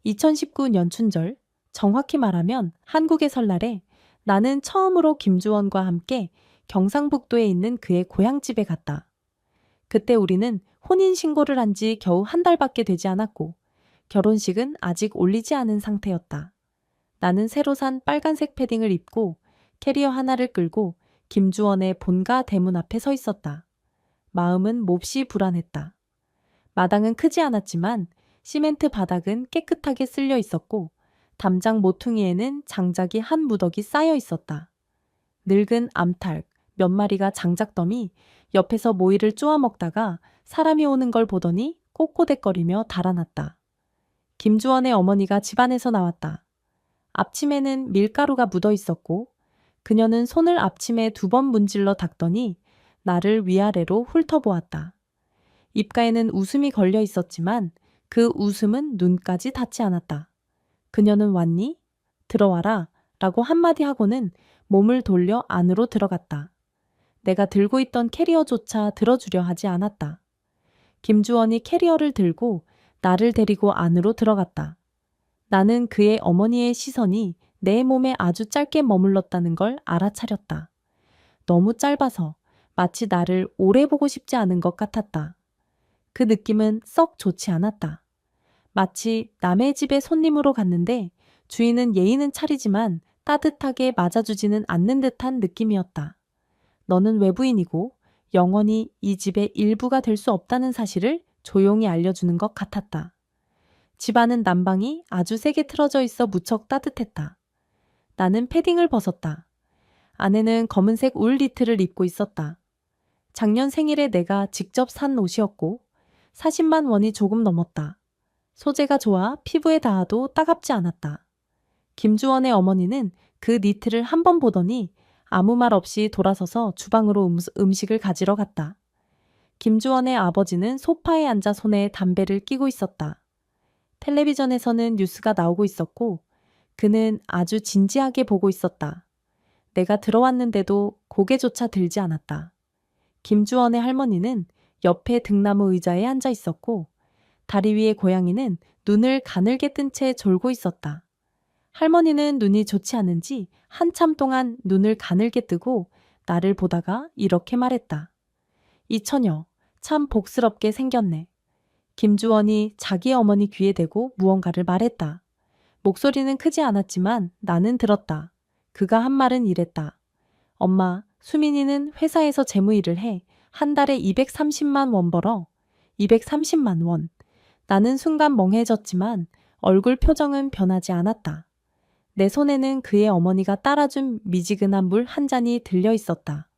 2019 연춘절, 정확히 말하면 한국의 설날에 나는 처음으로 김주원과 함께 경상북도에 있는 그의 고향집에 갔다. 그때 우리는 혼인신고를 한 지 겨우 한 달밖에 되지 않았고 결혼식은 아직 올리지 않은 상태였다. 나는 새로 산 빨간색 패딩을 입고 캐리어 하나를 끌고 김주원의 본가 대문 앞에 서 있었다. 마음은 몹시 불안했다. 마당은 크지 않았지만 시멘트 바닥은 깨끗하게 쓸려 있었고 담장 모퉁이에는 장작이 한 무더기 쌓여 있었다. 늙은 암탉 몇 마리가 장작더미 옆에서 모이를 쪼아 먹다가 사람이 오는 걸 보더니 꼬꼬댁거리며 달아났다. 김주원의 어머니가 집안에서 나왔다. 앞치매는 밀가루가 묻어 있었고 그녀는 손을 앞치매에 2번 문질러 닦더니 나를 위아래로 훑어보았다. 입가에는 웃음이 걸려 있었지만 그 웃음은 눈까지 닿지 않았다. 그녀는 왔니? 들어와라 라고 한마디 하고는 몸을 돌려 안으로 들어갔다. 내가 들고 있던 캐리어조차 들어주려 하지 않았다. 김주원이 캐리어를 들고 나를 데리고 안으로 들어갔다. 나는 그의 어머니의 시선이 내 몸에 아주 짧게 머물렀다는 걸 알아차렸다. 너무 짧아서 마치 나를 오래 보고 싶지 않은 것 같았다. 그 느낌은 썩 좋지 않았다. 마치 남의 집에 손님으로 갔는데 주인은 예의는 차리지만 따뜻하게 맞아주지는 않는 듯한 느낌이었다. 너는 외부인이고 영원히 이 집의 일부가 될 수 없다는 사실을 조용히 알려주는 것 같았다. 집안은 난방이 아주 세게 틀어져 있어 무척 따뜻했다. 나는 패딩을 벗었다. 아내는 검은색 울 니트를 입고 있었다. 작년 생일에 내가 직접 산 옷이었고 40만 원이 조금 넘었다. 소재가 좋아 피부에 닿아도 따갑지 않았다. 김주원의 어머니는 그 니트를 한 번 보더니 아무 말 없이 돌아서서 주방으로 음식을 가지러 갔다. 김주원의 아버지는 소파에 앉아 손에 담배를 끼고 있었다. 텔레비전에서는 뉴스가 나오고 있었고 그는 아주 진지하게 보고 있었다. 내가 들어왔는데도 고개조차 들지 않았다. 김주원의 할머니는 옆에 등나무 의자에 앉아 있었고 다리 위의 고양이는 눈을 가늘게 뜬 채 졸고 있었다. 할머니는 눈이 좋지 않은지 한참 동안 눈을 가늘게 뜨고 나를 보다가 이렇게 말했다. 이 처녀, 참 복스럽게 생겼네. 김주원이 자기 어머니 귀에 대고 무언가를 말했다. 목소리는 크지 않았지만 나는 들었다. 그가 한 말은 이랬다. 엄마, 수민이는 회사에서 재무일을 해. 한 달에 230만 원 벌어. 230만 원. 나는 순간 멍해졌지만 얼굴 표정은 변하지 않았다. 내 손에는 그의 어머니가 따라준 미지근한 물 한 잔이 들려 있었다.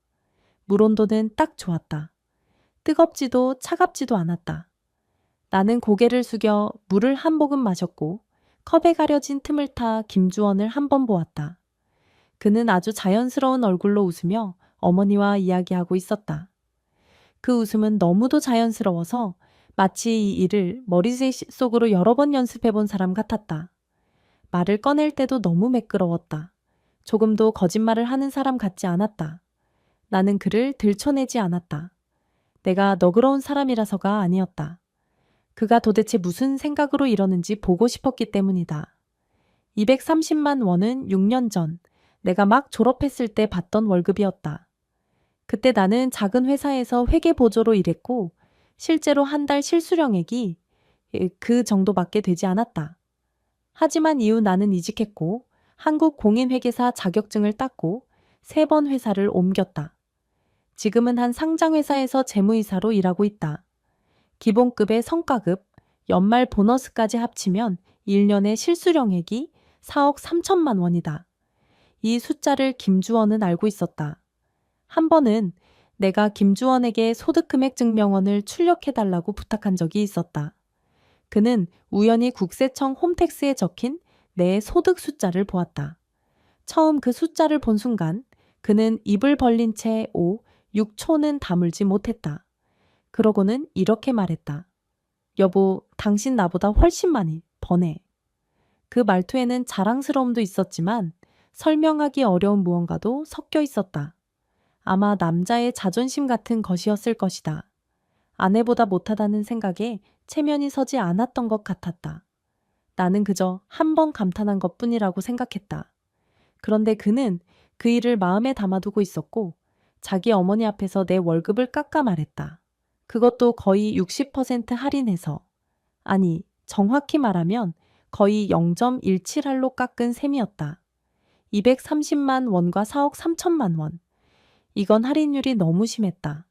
물 온도는 딱 좋았다. 뜨겁지도 차갑지도 않았다. 나는 고개를 숙여 물을 한 모금 마셨고 컵에 가려진 틈을 타 김주원을 한 번 보았다. 그는 아주 자연스러운 얼굴로 웃으며 어머니와 이야기하고 있었다. 그 웃음은 너무도 자연스러워서 마치 이 일을 머릿속으로 여러 번 연습해 본 사람 같았다. 말을 꺼낼 때도 너무 매끄러웠다. 조금도 거짓말을 하는 사람 같지 않았다. 나는 그를 들춰내지 않았다. 내가 너그러운 사람이라서가 아니었다. 그가 도대체 무슨 생각으로 이러는지 보고 싶었기 때문이다. 230만 원은 6년 전 내가 막 졸업했을 때 받던 월급이었다. 그때 나는 작은 회사에서 회계 보조로 일했고 실제로 한 달 실수령액이 그 정도밖에 되지 않았다. 하지만 이후 나는 이직했고 한국공인회계사 자격증을 땄고 3번 회사를 옮겼다. 지금은 한 상장회사에서 재무이사로 일하고 있다. 기본급의 성과급, 연말 보너스까지 합치면 1년의 실수령액이 4억 3천만 원이다. 이 숫자를 김주원은 알고 있었다. 한 번은 내가 김주원에게 소득금액 증명원을 출력해달라고 부탁한 적이 있었다. 그는 우연히 국세청 홈택스에 적힌 내 소득 숫자를 보았다. 처음 그 숫자를 본 순간 그는 입을 벌린 채 6초는 다물지 못했다. 그러고는 이렇게 말했다. 여보, 당신 나보다 훨씬 많이 버네. 그 말투에는 자랑스러움도 있었지만 설명하기 어려운 무언가도 섞여 있었다. 아마 남자의 자존심 같은 것이었을 것이다. 아내보다 못하다는 생각에 체면이 서지 않았던 것 같았다. 나는 그저 한 번 감탄한 것뿐이라고 생각했다. 그런데 그는 그 일을 마음에 담아두고 있었고 자기 어머니 앞에서 내 월급을 깎아 말했다. 그것도 거의 60% 할인해서. 아니, 정확히 말하면 거의 0.17할로 깎은 셈이었다. 230만 원과 4억 3천만 원. 이건 할인율이 너무 심했다.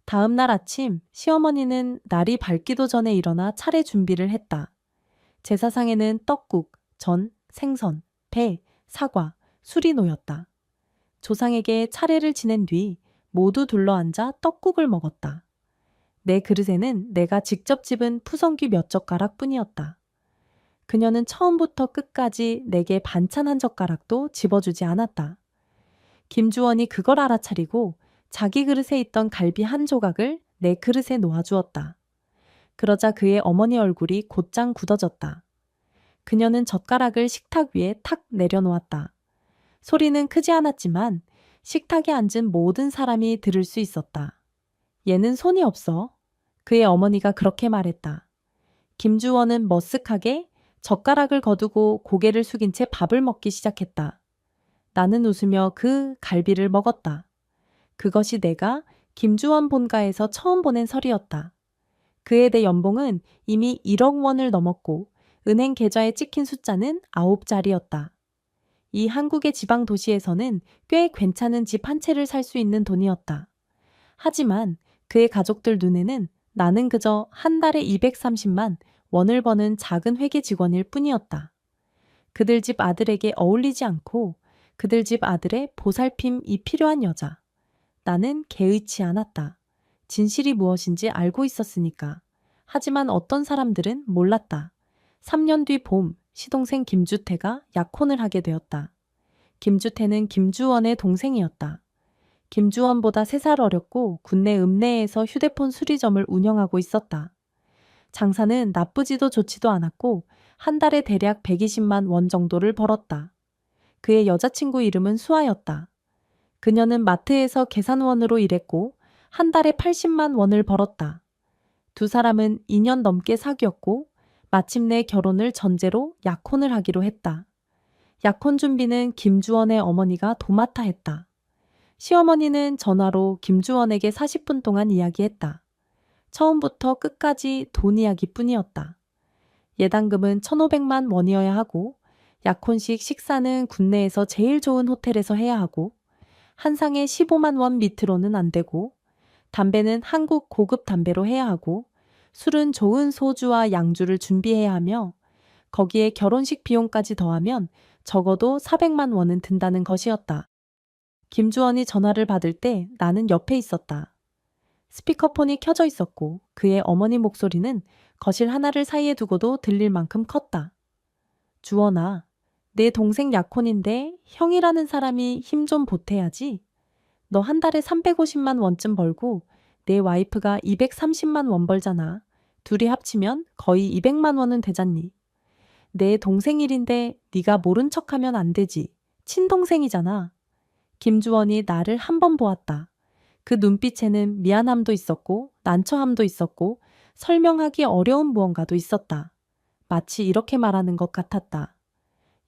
다음 날 아침 시어머니는 날이 밝기도 전에 일어나 차례 준비를 했다. 제사상에는 떡국, 전, 생선, 배, 사과, 술이 놓였다. 조상에게 차례를 지낸 뒤 모두 둘러앉아 떡국을 먹었다. 내 그릇에는 내가 직접 집은 푸성귀 몇 젓가락 뿐이었다. 그녀는 처음부터 끝까지 내게 반찬 한 젓가락도 집어주지 않았다. 김주원이 그걸 알아차리고 자기 그릇에 있던 갈비 한 조각을 내 그릇에 놓아주었다. 그러자 그의 어머니 얼굴이 곧장 굳어졌다. 그녀는 젓가락을 식탁 위에 탁 내려놓았다. 소리는 크지 않았지만 식탁에 앉은 모든 사람이 들을 수 있었다. 얘는 손이 없어. 그의 어머니가 그렇게 말했다. 김주원은 머쓱하게 젓가락을 거두고 고개를 숙인 채 밥을 먹기 시작했다. 나는 웃으며 그 갈비를 먹었다. 그것이 내가 김주원 본가에서 처음 보낸 설이었다. 그에 대해 연봉은 이미 1억 원을 넘었고 은행 계좌에 찍힌 숫자는 9자리였다. 이 한국의 지방 도시에서는 꽤 괜찮은 집 한 채를 살 수 있는 돈이었다. 하지만 그의 가족들 눈에는 나는 그저 한 달에 230만 원을 버는 작은 회계 직원일 뿐이었다. 그들 집 아들에게 어울리지 않고 그들 집 아들의 보살핌이 필요한 여자. 나는 개의치 않았다. 진실이 무엇인지 알고 있었으니까. 하지만 어떤 사람들은 몰랐다. 3년 뒤 봄, 시동생 김주태가 약혼을 하게 되었다. 김주태는 김주원의 동생이었다. 김주원보다 3살 어렸고 군내 읍내에서 휴대폰 수리점을 운영하고 있었다. 장사는 나쁘지도 좋지도 않았고 한 달에 대략 120만 원 정도를 벌었다. 그의 여자친구 이름은 수아였다. 그녀는 마트에서 계산원으로 일했고 한 달에 80만 원을 벌었다. 두 사람은 2년 넘게 사귀었고 마침내 결혼을 전제로 약혼을 하기로 했다. 약혼 준비는 김주원의 어머니가 도맡아 했다. 시어머니는 전화로 김주원에게 40분 동안 이야기했다. 처음부터 끝까지 돈 이야기뿐이었다. 예당금은 1,500만 원이어야 하고 약혼식 식사는 국내에서 제일 좋은 호텔에서 해야 하고 한 상에 15만 원 밑으로는 안 되고 담배는 한국 고급 담배로 해야 하고 술은 좋은 소주와 양주를 준비해야 하며 거기에 결혼식 비용까지 더하면 적어도 400만 원은 든다는 것이었다. 김주원이 전화를 받을 때 나는 옆에 있었다. 스피커폰이 켜져 있었고 그의 어머니 목소리는 거실 하나를 사이에 두고도 들릴 만큼 컸다. 주원아, 내 동생 약혼인데 형이라는 사람이 힘 좀 보태야지. 너 한 달에 350만 원쯤 벌고 내 와이프가 230만 원 벌잖아. 둘이 합치면 거의 200만 원은 되잖니. 내 동생 일인데 네가 모른 척하면 안 되지. 친동생이잖아. 김주원이 나를 한 번 보았다. 그 눈빛에는 미안함도 있었고 난처함도 있었고 설명하기 어려운 무언가도 있었다. 마치 이렇게 말하는 것 같았다.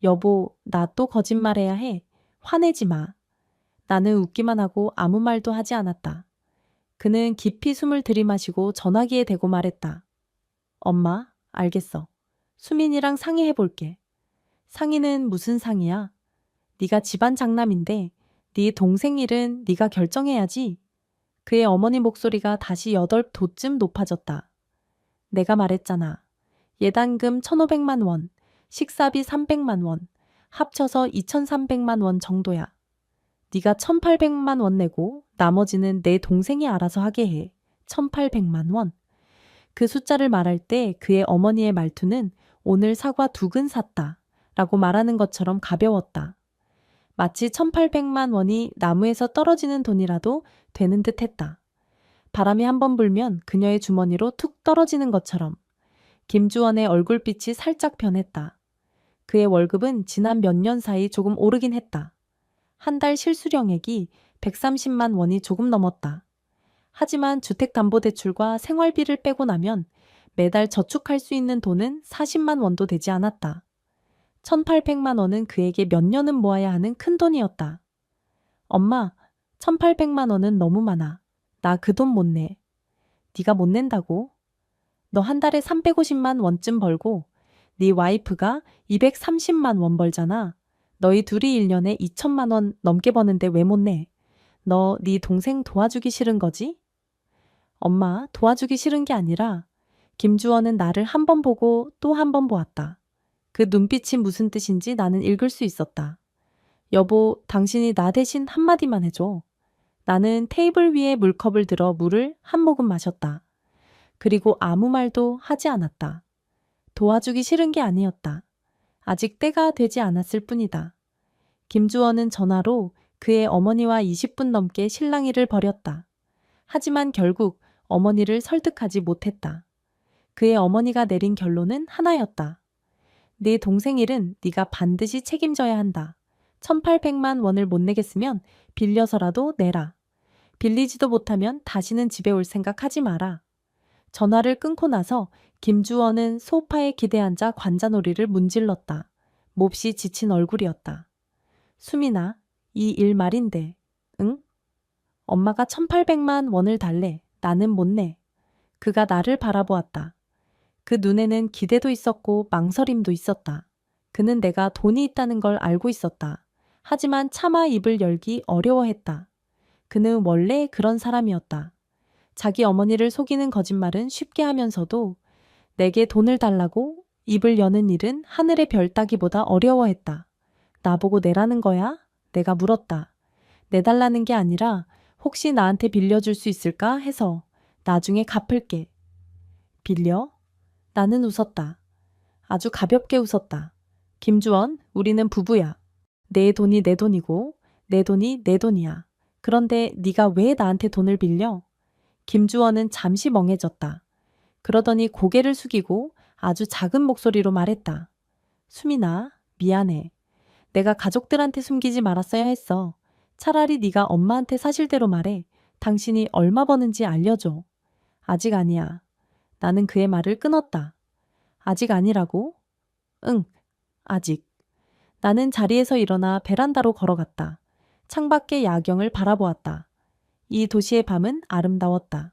여보, 나 또 거짓말해야 해. 화내지 마. 나는 웃기만 하고 아무 말도 하지 않았다. 그는 깊이 숨을 들이마시고 전화기에 대고 말했다. 엄마, 알겠어. 수민이랑 상의해볼게. 상의는 무슨 상의야? 네가 집안 장남인데 네 동생 일은 네가 결정해야지. 그의 어머니 목소리가 다시 8도쯤 높아졌다. 내가 말했잖아. 예단금 1,500만 원, 식사비 300만 원, 합쳐서 2,300만 원 정도야. 네가 1,800만 원 내고 나머지는 내 동생이 알아서 하게 해. 1,800만 원. 그 숫자를 말할 때 그의 어머니의 말투는 오늘 사과 2근 샀다 라고 말하는 것처럼 가벼웠다. 마치 1,800만 원이 나무에서 떨어지는 돈이라도 되는 듯 했다. 바람이 한번 불면 그녀의 주머니로 툭 떨어지는 것처럼. 김주원의 얼굴빛이 살짝 변했다. 그의 월급은 지난 몇 년 사이 조금 오르긴 했다. 한 달 실수령액이 130만 원이 조금 넘었다. 하지만 주택담보대출과 생활비를 빼고 나면 매달 저축할 수 있는 돈은 40만 원도 되지 않았다. 1,800만 원은 그에게 몇 년은 모아야 하는 큰 돈이었다. 엄마, 1,800만 원은 너무 많아. 나 그 돈 못 내. 네가 못 낸다고? 너 한 달에 350만 원쯤 벌고 네 와이프가 230만 원 벌잖아. 너희 둘이 1년에 2천만 원 넘게 버는데 왜 못 내? 너 네 동생 도와주기 싫은 거지? 엄마, 도와주기 싫은 게 아니라 김주원은 나를 한 번 보고 또 한 번 보았다. 그 눈빛이 무슨 뜻인지 나는 읽을 수 있었다. 여보, 당신이 나 대신 한마디만 해줘. 나는 테이블 위에 물컵을 들어 물을 한 모금 마셨다. 그리고 아무 말도 하지 않았다. 도와주기 싫은 게 아니었다. 아직 때가 되지 않았을 뿐이다. 김주원은 전화로 그의 어머니와 20분 넘게 실랑이를 벌였다. 하지만 결국 어머니를 설득하지 못했다. 그의 어머니가 내린 결론은 하나였다. 네 동생 일은 네가 반드시 책임져야 한다. 1,800만 원을 못 내겠으면 빌려서라도 내라. 빌리지도 못하면 다시는 집에 올 생각하지 마라. 전화를 끊고 나서 김주원은 소파에 기대앉아 관자놀이를 문질렀다. 몹시 지친 얼굴이었다. 수민아, 이 일 말인데, 응? 엄마가 1,800만 원을 달래. 나는 못 내. 그가 나를 바라보았다. 그 눈에는 기대도 있었고 망설임도 있었다. 그는 내가 돈이 있다는 걸 알고 있었다. 하지만 차마 입을 열기 어려워했다. 그는 원래 그런 사람이었다. 자기 어머니를 속이는 거짓말은 쉽게 하면서도 내게 돈을 달라고 입을 여는 일은 하늘의 별 따기보다 어려워했다. 나보고 내라는 거야? 내가 물었다. 내달라는 게 아니라 혹시 나한테 빌려줄 수 있을까 해서 나중에 갚을게. 빌려? 나는 웃었다. 아주 가볍게 웃었다. 김주원, 우리는 부부야. 내 돈이 내 돈이고 내 돈이 내 돈이야. 그런데 네가 왜 나한테 돈을 빌려? 김주원은 잠시 멍해졌다. 그러더니 고개를 숙이고 아주 작은 목소리로 말했다. 수민아, 미안해. 내가 가족들한테 숨기지 말았어야 했어. 차라리 네가 엄마한테 사실대로 말해. 당신이 얼마 버는지 알려줘. 아직 아니야. 나는 그의 말을 끊었다. 아직 아니라고? 응, 아직. 나는 자리에서 일어나 베란다로 걸어갔다. 창밖의 야경을 바라보았다. 이 도시의 밤은 아름다웠다.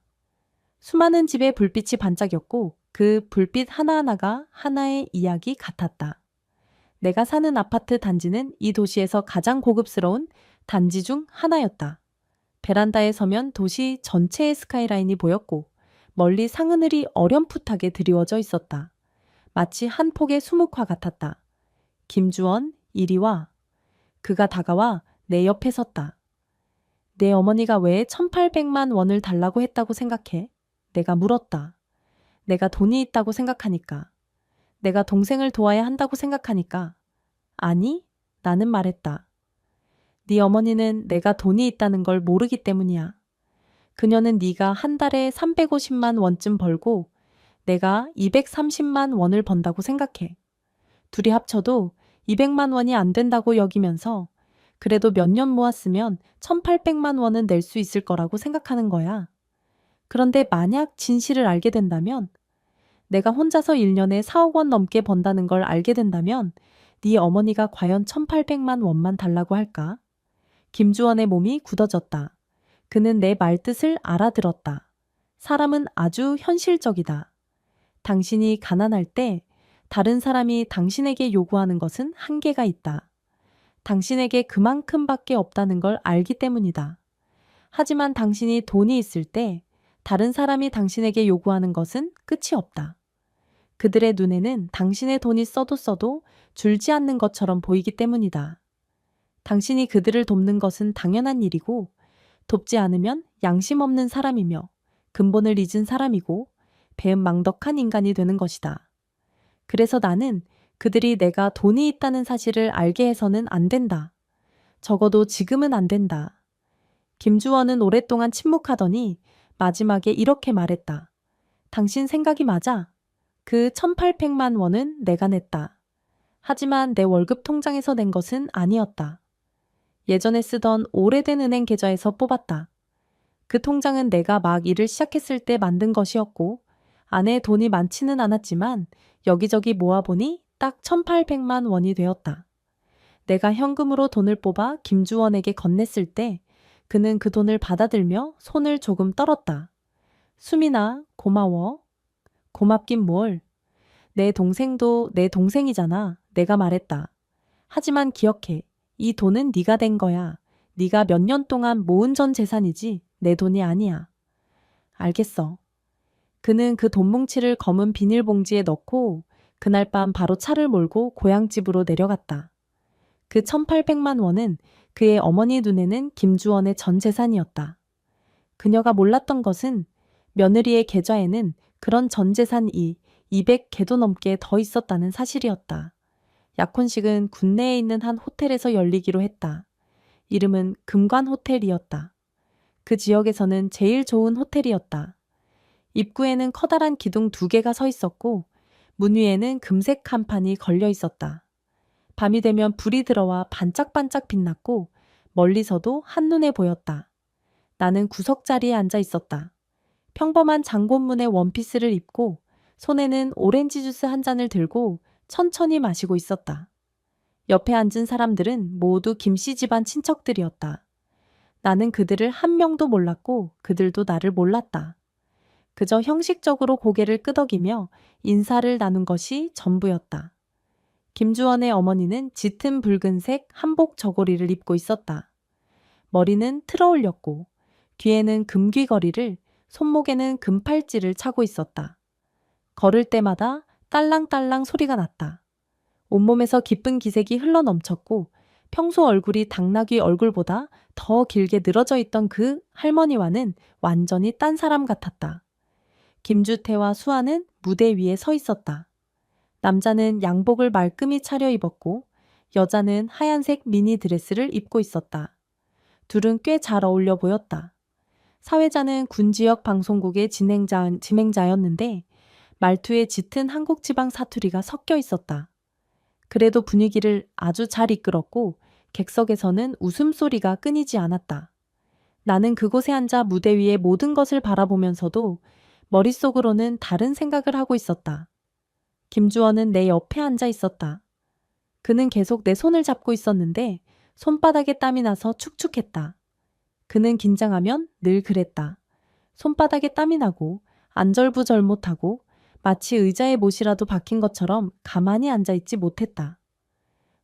수많은 집에 불빛이 반짝였고 그 불빛 하나하나가 하나의 이야기 같았다. 내가 사는 아파트 단지는 이 도시에서 가장 고급스러운 단지 중 하나였다. 베란다에 서면 도시 전체의 스카이라인이 보였고 멀리 상하늘이 어렴풋하게 드리워져 있었다. 마치 한 폭의 수묵화 같았다. 김주원, 이리 와. 그가 다가와 내 옆에 섰다. 내 어머니가 왜 1,800만 원을 달라고 했다고 생각해? 내가 물었다. 내가 돈이 있다고 생각하니까. 내가 동생을 도와야 한다고 생각하니까. 아니, 나는 말했다. 네 어머니는 내가 돈이 있다는 걸 모르기 때문이야. 그녀는 네가 한 달에 350만 원쯤 벌고 내가 230만 원을 번다고 생각해. 둘이 합쳐도 200만 원이 안 된다고 여기면서 그래도 몇 년 모았으면 1,800만 원은 낼 수 있을 거라고 생각하는 거야. 그런데 만약 진실을 알게 된다면, 내가 혼자서 1년에 4억 원 넘게 번다는 걸 알게 된다면 네 어머니가 과연 1,800만 원만 달라고 할까? 김주원의 몸이 굳어졌다. 그는 내 말뜻을 알아들었다. 사람은 아주 현실적이다. 당신이 가난할 때 다른 사람이 당신에게 요구하는 것은 한계가 있다. 당신에게 그만큼밖에 없다는 걸 알기 때문이다. 하지만 당신이 돈이 있을 때 다른 사람이 당신에게 요구하는 것은 끝이 없다. 그들의 눈에는 당신의 돈이 써도 줄지 않는 것처럼 보이기 때문이다. 당신이 그들을 돕는 것은 당연한 일이고 돕지 않으면 양심 없는 사람이며 근본을 잊은 사람이고 배은망덕한 인간이 되는 것이다. 그래서 나는 그들이 내가 돈이 있다는 사실을 알게 해서는 안 된다. 적어도 지금은 안 된다. 김주원은 오랫동안 침묵하더니 마지막에 이렇게 말했다. 당신 생각이 맞아. 그 1,800만 원은 내가 냈다. 하지만 내 월급 통장에서 낸 것은 아니었다. 예전에 쓰던 오래된 은행 계좌에서 뽑았다. 그 통장은 내가 막 일을 시작했을 때 만든 것이었고 안에 돈이 많지는 않았지만 여기저기 모아보니 딱 1,800만 원이 되었다. 내가 현금으로 돈을 뽑아 김주원에게 건넸을 때 그는 그 돈을 받아들며 손을 조금 떨었다. 수민아, 고마워. 고맙긴 뭘. 내 동생도 내 동생이잖아. 내가 말했다. 하지만 기억해. 이 돈은 네가 된 거야. 네가 몇 년 동안 모은 전 재산이지 내 돈이 아니야. 알겠어. 그는 그 돈뭉치를 검은 비닐봉지에 넣고 그날 밤 바로 차를 몰고 고향집으로 내려갔다. 그 1,800만 원은 그의 어머니 눈에는 김주원의 전 재산이었다. 그녀가 몰랐던 것은 며느리의 계좌에는 그런 전 재산이 200개도 넘게 더 있었다는 사실이었다. 약혼식은 군내에 있는 한 호텔에서 열리기로 했다. 이름은 금관호텔이었다. 그 지역에서는 제일 좋은 호텔이었다. 입구에는 커다란 기둥 2개가 서 있었고 문 위에는 금색 간판이 걸려 있었다. 밤이 되면 불이 들어와 반짝반짝 빛났고 멀리서도 한눈에 보였다. 나는 구석자리에 앉아 있었다. 평범한 장본문의 원피스를 입고 손에는 오렌지 주스 한 잔을 들고 천천히 마시고 있었다. 옆에 앉은 사람들은 모두 김씨 집안 친척들이었다. 나는 그들을 한 명도 몰랐고 그들도 나를 몰랐다. 그저 형식적으로 고개를 끄덕이며 인사를 나눈 것이 전부였다. 김주원의 어머니는 짙은 붉은색 한복 저고리를 입고 있었다. 머리는 틀어올렸고 귀에는 금귀걸이를, 손목에는 금팔찌를 차고 있었다. 걸을 때마다 딸랑딸랑 소리가 났다. 온몸에서 기쁜 기색이 흘러넘쳤고 평소 얼굴이 당나귀 얼굴보다 더 길게 늘어져 있던 그 할머니와는 완전히 딴 사람 같았다. 김주태와 수아는 무대 위에 서 있었다. 남자는 양복을 말끔히 차려입었고 여자는 하얀색 미니 드레스를 입고 있었다. 둘은 꽤 잘 어울려 보였다. 사회자는 군지역 방송국의 진행자였는데 말투에 짙은 한국 지방 사투리가 섞여 있었다. 그래도 분위기를 아주 잘 이끌었고 객석에서는 웃음소리가 끊이지 않았다. 나는 그곳에 앉아 무대 위의 모든 것을 바라보면서도 머릿속으로는 다른 생각을 하고 있었다. 김주원은 내 옆에 앉아 있었다. 그는 계속 내 손을 잡고 있었는데 손바닥에 땀이 나서 축축했다. 그는 긴장하면 늘 그랬다. 손바닥에 땀이 나고 안절부절 못하고 마치 의자에 못이라도 박힌 것처럼 가만히 앉아있지 못했다.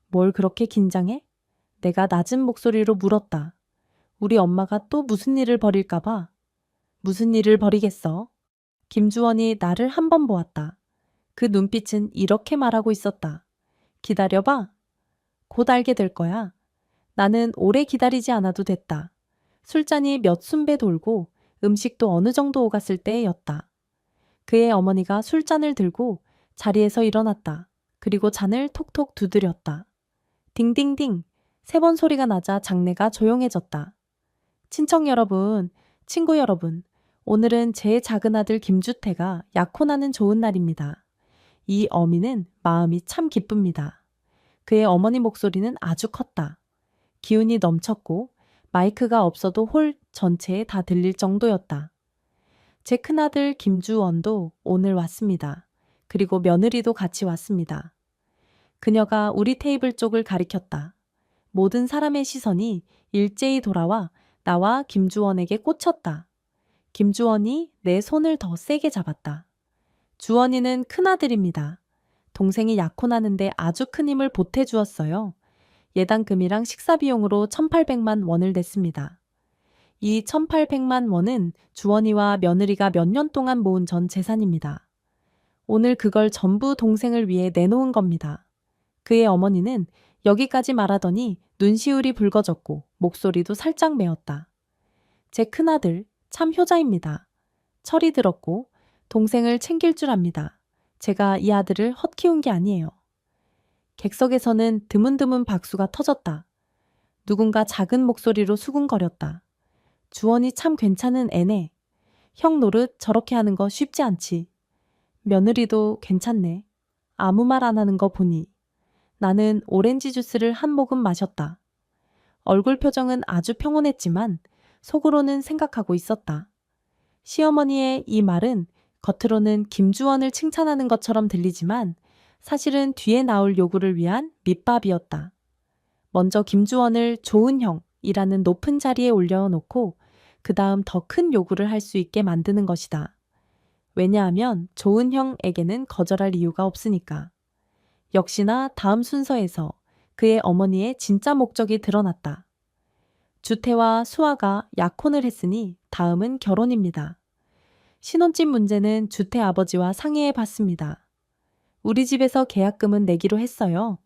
뭘 그렇게 긴장해? 내가 낮은 목소리로 물었다. 우리 엄마가 또 무슨 일을 벌일까봐. 무슨 일을 벌이겠어? 김주원이 나를 한 번 보았다. 그 눈빛은 이렇게 말하고 있었다. 기다려봐. 곧 알게 될 거야. 나는 오래 기다리지 않아도 됐다. 술잔이 몇 순배 돌고 음식도 어느 정도 오갔을 때였다. 그의 어머니가 술잔을 들고 자리에서 일어났다. 그리고 잔을 톡톡 두드렸다. 딩딩딩 3번 소리가 나자 장내가 조용해졌다. 친척 여러분, 친구 여러분, 오늘은 제 작은 아들 김주태가 약혼하는 좋은 날입니다. 이 어미는 마음이 참 기쁩니다. 그의 어머니 목소리는 아주 컸다. 기운이 넘쳤고 마이크가 없어도 홀 전체에 다 들릴 정도였다. 제 큰아들 김주원도 오늘 왔습니다. 그리고 며느리도 같이 왔습니다. 그녀가 우리 테이블 쪽을 가리켰다. 모든 사람의 시선이 일제히 돌아와 나와 김주원에게 꽂혔다. 김주원이 내 손을 더 세게 잡았다. 주원이는 큰아들입니다. 동생이 약혼하는데 아주 큰 힘을 보태주었어요. 예당금이랑 식사비용으로 1,800만 원을 냈습니다. 이 1,800만 원은 주원이와 며느리가 몇 년 동안 모은 전 재산입니다. 오늘 그걸 전부 동생을 위해 내놓은 겁니다. 그의 어머니는 여기까지 말하더니 눈시울이 붉어졌고 목소리도 살짝 메었다. 제 큰아들 참 효자입니다. 철이 들었고 동생을 챙길 줄 압니다. 제가 이 아들을 헛키운 게 아니에요. 객석에서는 드문드문 박수가 터졌다. 누군가 작은 목소리로 수군거렸다. 주원이 참 괜찮은 애네. 형 노릇 저렇게 하는 거 쉽지 않지. 며느리도 괜찮네. 아무 말 안 하는 거 보니. 나는 오렌지 주스를 한 모금 마셨다. 얼굴 표정은 아주 평온했지만 속으로는 생각하고 있었다. 시어머니의 이 말은 겉으로는 김주원을 칭찬하는 것처럼 들리지만 사실은 뒤에 나올 요구를 위한 밑밥이었다. 먼저 김주원을 좋은 형이라는 높은 자리에 올려놓고 그 다음 더 큰 요구를 할 수 있게 만드는 것이다. 왜냐하면 좋은 형에게는 거절할 이유가 없으니까. 역시나 다음 순서에서 그의 어머니의 진짜 목적이 드러났다. 주태와 수아가 약혼을 했으니 다음은 결혼입니다. 신혼집 문제는 주태 아버지와 상의해 봤습니다. 우리 집에서 계약금은 내기로 했어요.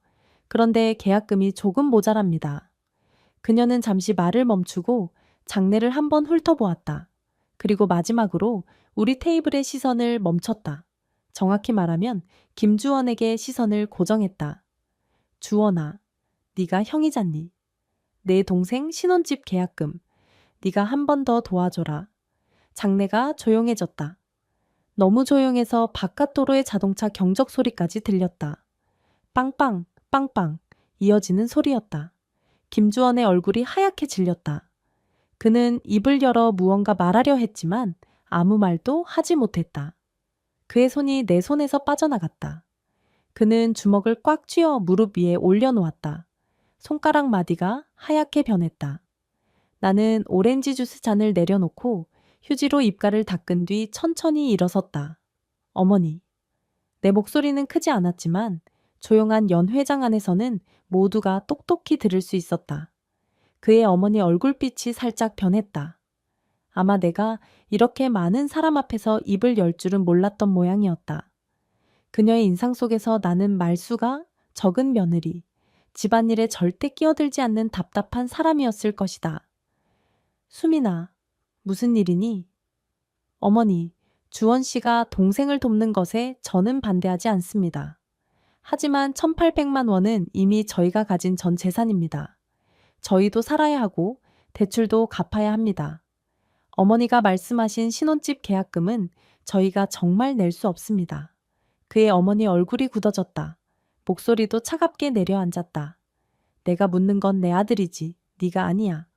그런데 계약금이 조금 모자랍니다. 그녀는 잠시 말을 멈추고 장내를 한번 훑어보았다. 그리고 마지막으로 우리 테이블의 시선을 멈췄다. 정확히 말하면 김주원에게 시선을 고정했다. 주원아, 네가 형이잖니. 내 동생 신혼집 계약금, 네가 한 번 더 도와줘라. 장내가 조용해졌다. 너무 조용해서 바깥 도로의 자동차 경적 소리까지 들렸다. 빵빵, 빵빵 이어지는 소리였다. 김주원의 얼굴이 하얗게 질렸다. 그는 입을 열어 무언가 말하려 했지만 아무 말도 하지 못했다. 그의 손이 내 손에서 빠져나갔다. 그는 주먹을 꽉 쥐어 무릎 위에 올려놓았다. 손가락 마디가 하얗게 변했다. 나는 오렌지 주스 잔을 내려놓고 휴지로 입가를 닦은 뒤 천천히 일어섰다. 어머니. 내 목소리는 크지 않았지만 조용한 연회장 안에서는 모두가 똑똑히 들을 수 있었다. 그의 어머니 얼굴빛이 살짝 변했다. 아마 내가 이렇게 많은 사람 앞에서 입을 열 줄은 몰랐던 모양이었다. 그녀의 인상 속에서 나는 말수가 적은 며느리, 집안일에 절대 끼어들지 않는 답답한 사람이었을 것이다. 수민아, 무슨 일이니? 어머니, 주원 씨가 동생을 돕는 것에 저는 반대하지 않습니다. 하지만 1,800만 원은 이미 저희가 가진 전 재산입니다. 저희도 살아야 하고 대출도 갚아야 합니다. 어머니가 말씀하신 신혼집 계약금은 저희가 정말 낼 수 없습니다. 그의 어머니 얼굴이 굳어졌다. 목소리도 차갑게 내려앉았다. 내가 묻는 건 내 아들이지, 네가 아니야.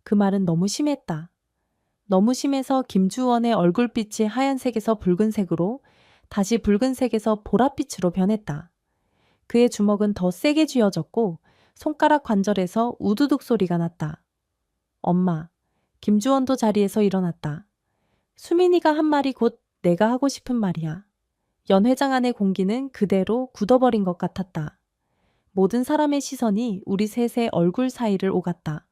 그 말은 너무 심했다. 너무 심해서 김주원의 얼굴빛이 하얀색에서 붉은색으로 다시 붉은색에서 보랏빛으로 변했다. 그의 주먹은 더 세게 쥐어졌고 손가락 관절에서 우두둑 소리가 났다. 엄마, 김주원도 자리에서 일어났다. 수민이가 한 말이 곧 내가 하고 싶은 말이야. 연회장 안의 공기는 그대로 굳어버린 것 같았다. 모든 사람의 시선이 우리 셋의 얼굴 사이를 오갔다.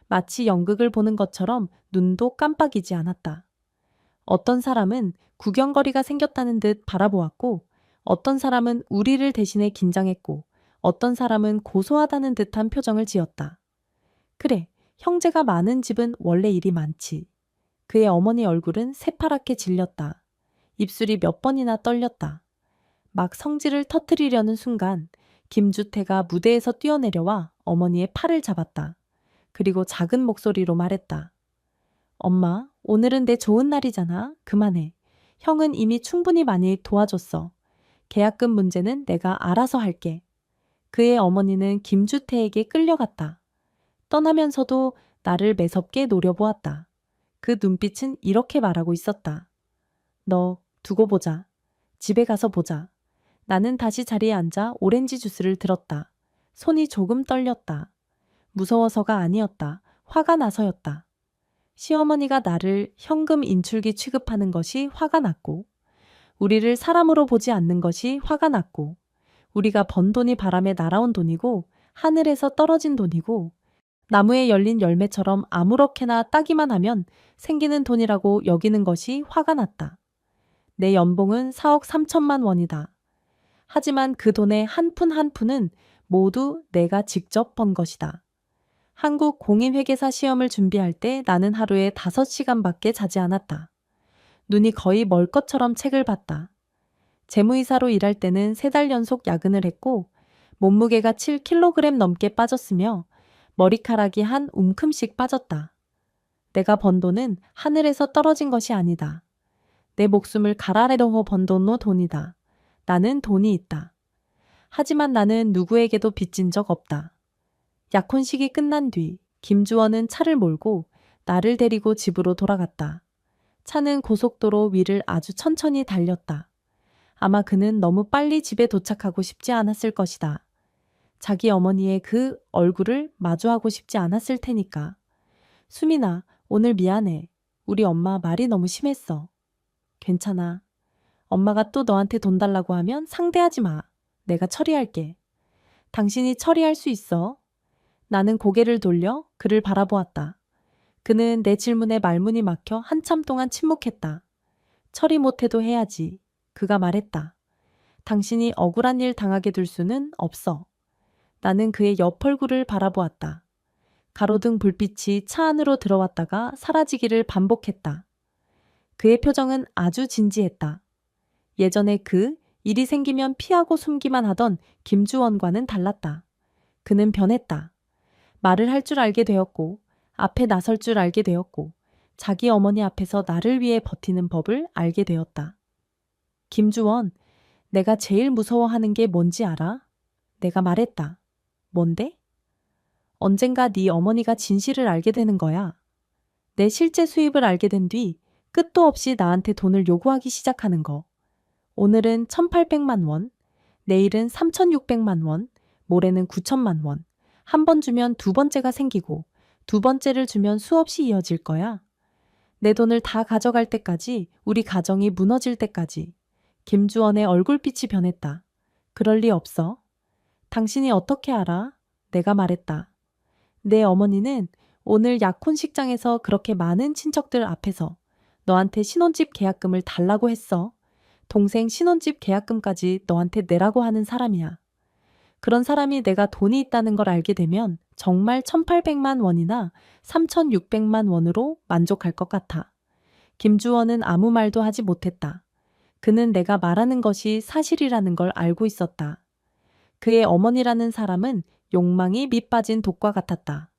마치 연극을 보는 것처럼 눈도 깜빡이지 않았다. 어떤 사람은 구경거리가 생겼다는 듯 바라보았고, 어떤 사람은 우리를 대신해 긴장했고, 어떤 사람은 고소하다는 듯한 표정을 지었다. 그래, 형제가 많은 집은 원래 일이 많지. 그의 어머니 얼굴은 새파랗게 질렸다. 입술이 몇 번이나 떨렸다. 막 성질을 터뜨리려는 순간 김주태가 무대에서 뛰어내려와 어머니의 팔을 잡았다. 그리고 작은 목소리로 말했다. 엄마, 오늘은 내 좋은 날이잖아. 그만해. 형은 이미 충분히 많이 도와줬어. 계약금 문제는 내가 알아서 할게. 그의 어머니는 김주태에게 끌려갔다. 떠나면서도 나를 매섭게 노려보았다. 그 눈빛은 이렇게 말하고 있었다. 너 두고 보자. 집에 가서 보자. 나는 다시 자리에 앉아 오렌지 주스를 들었다. 손이 조금 떨렸다. 무서워서가 아니었다. 화가 나서였다. 시어머니가 나를 현금 인출기 취급하는 것이 화가 났고, 우리를 사람으로 보지 않는 것이 화가 났고, 우리가 번 돈이 바람에 날아온 돈이고, 하늘에서 떨어진 돈이고, 나무에 열린 열매처럼 아무렇게나 따기만 하면 생기는 돈이라고 여기는 것이 화가 났다. 내 연봉은 4억 3천만 원이다. 하지만 그 돈의 한 푼 한 푼은 모두 내가 직접 번 것이다. 한국 공인회계사 시험을 준비할 때 나는 하루에 5시간밖에 자지 않았다. 눈이 거의 멀 것처럼 책을 봤다. 재무이사로 일할 때는 3달 연속 야근을 했고 몸무게가 7kg 넘게 빠졌으며 머리카락이 한 움큼씩 빠졌다. 내가 번 돈은 하늘에서 떨어진 것이 아니다. 내 목숨을 갈아내려고 번 돈이다. 나는 돈이 있다. 하지만 나는 누구에게도 빚진 적 없다. 약혼식이 끝난 뒤 김주원은 차를 몰고 나를 데리고 집으로 돌아갔다. 차는 고속도로 위를 아주 천천히 달렸다. 아마 그는 너무 빨리 집에 도착하고 싶지 않았을 것이다. 자기 어머니의 그 얼굴을 마주하고 싶지 않았을 테니까. 수민아, 오늘 미안해. 우리 엄마 말이 너무 심했어. 괜찮아. 엄마가 또 너한테 돈 달라고 하면 상대하지 마. 내가 처리할게. 당신이 처리할 수 있어. 나는 고개를 돌려 그를 바라보았다. 그는 내 질문에 말문이 막혀 한참 동안 침묵했다. 처리 못해도 해야지. 그가 말했다. 당신이 억울한 일 당하게 둘 수는 없어. 나는 그의 옆 얼굴을 바라보았다. 가로등 불빛이 차 안으로 들어왔다가 사라지기를 반복했다. 그의 표정은 아주 진지했다. 예전에 그 일이 생기면 피하고 숨기만 하던 김주원과는 달랐다. 그는 변했다. 말을 할 줄 알게 되었고, 앞에 나설 줄 알게 되었고, 자기 어머니 앞에서 나를 위해 버티는 법을 알게 되었다. 김주원, 내가 제일 무서워하는 게 뭔지 알아? 내가 말했다. 뭔데? 언젠가 네 어머니가 진실을 알게 되는 거야. 내 실제 수입을 알게 된 뒤 끝도 없이 나한테 돈을 요구하기 시작하는 거. 오늘은 1,800만 원, 내일은 3,600만 원, 모레는 9천만 원. 한 번 주면 두 번째가 생기고 두 번째를 주면 수없이 이어질 거야. 내 돈을 다 가져갈 때까지, 우리 가정이 무너질 때까지. 김주원의 얼굴빛이 변했다. 그럴 리 없어. 당신이 어떻게 알아? 내가 말했다. 내 어머니는 오늘 약혼식장에서 그렇게 많은 친척들 앞에서 너한테 신혼집 계약금을 달라고 했어. 동생 신혼집 계약금까지 너한테 내라고 하는 사람이야. 그런 사람이 내가 돈이 있다는 걸 알게 되면 정말 1,800만 원이나 3,600만 원으로 만족할 것 같아. 김주원은 아무 말도 하지 못했다. 그는 내가 말하는 것이 사실이라는 걸 알고 있었다. 그의 어머니라는 사람은 욕망이 밑빠진 독과 같았다.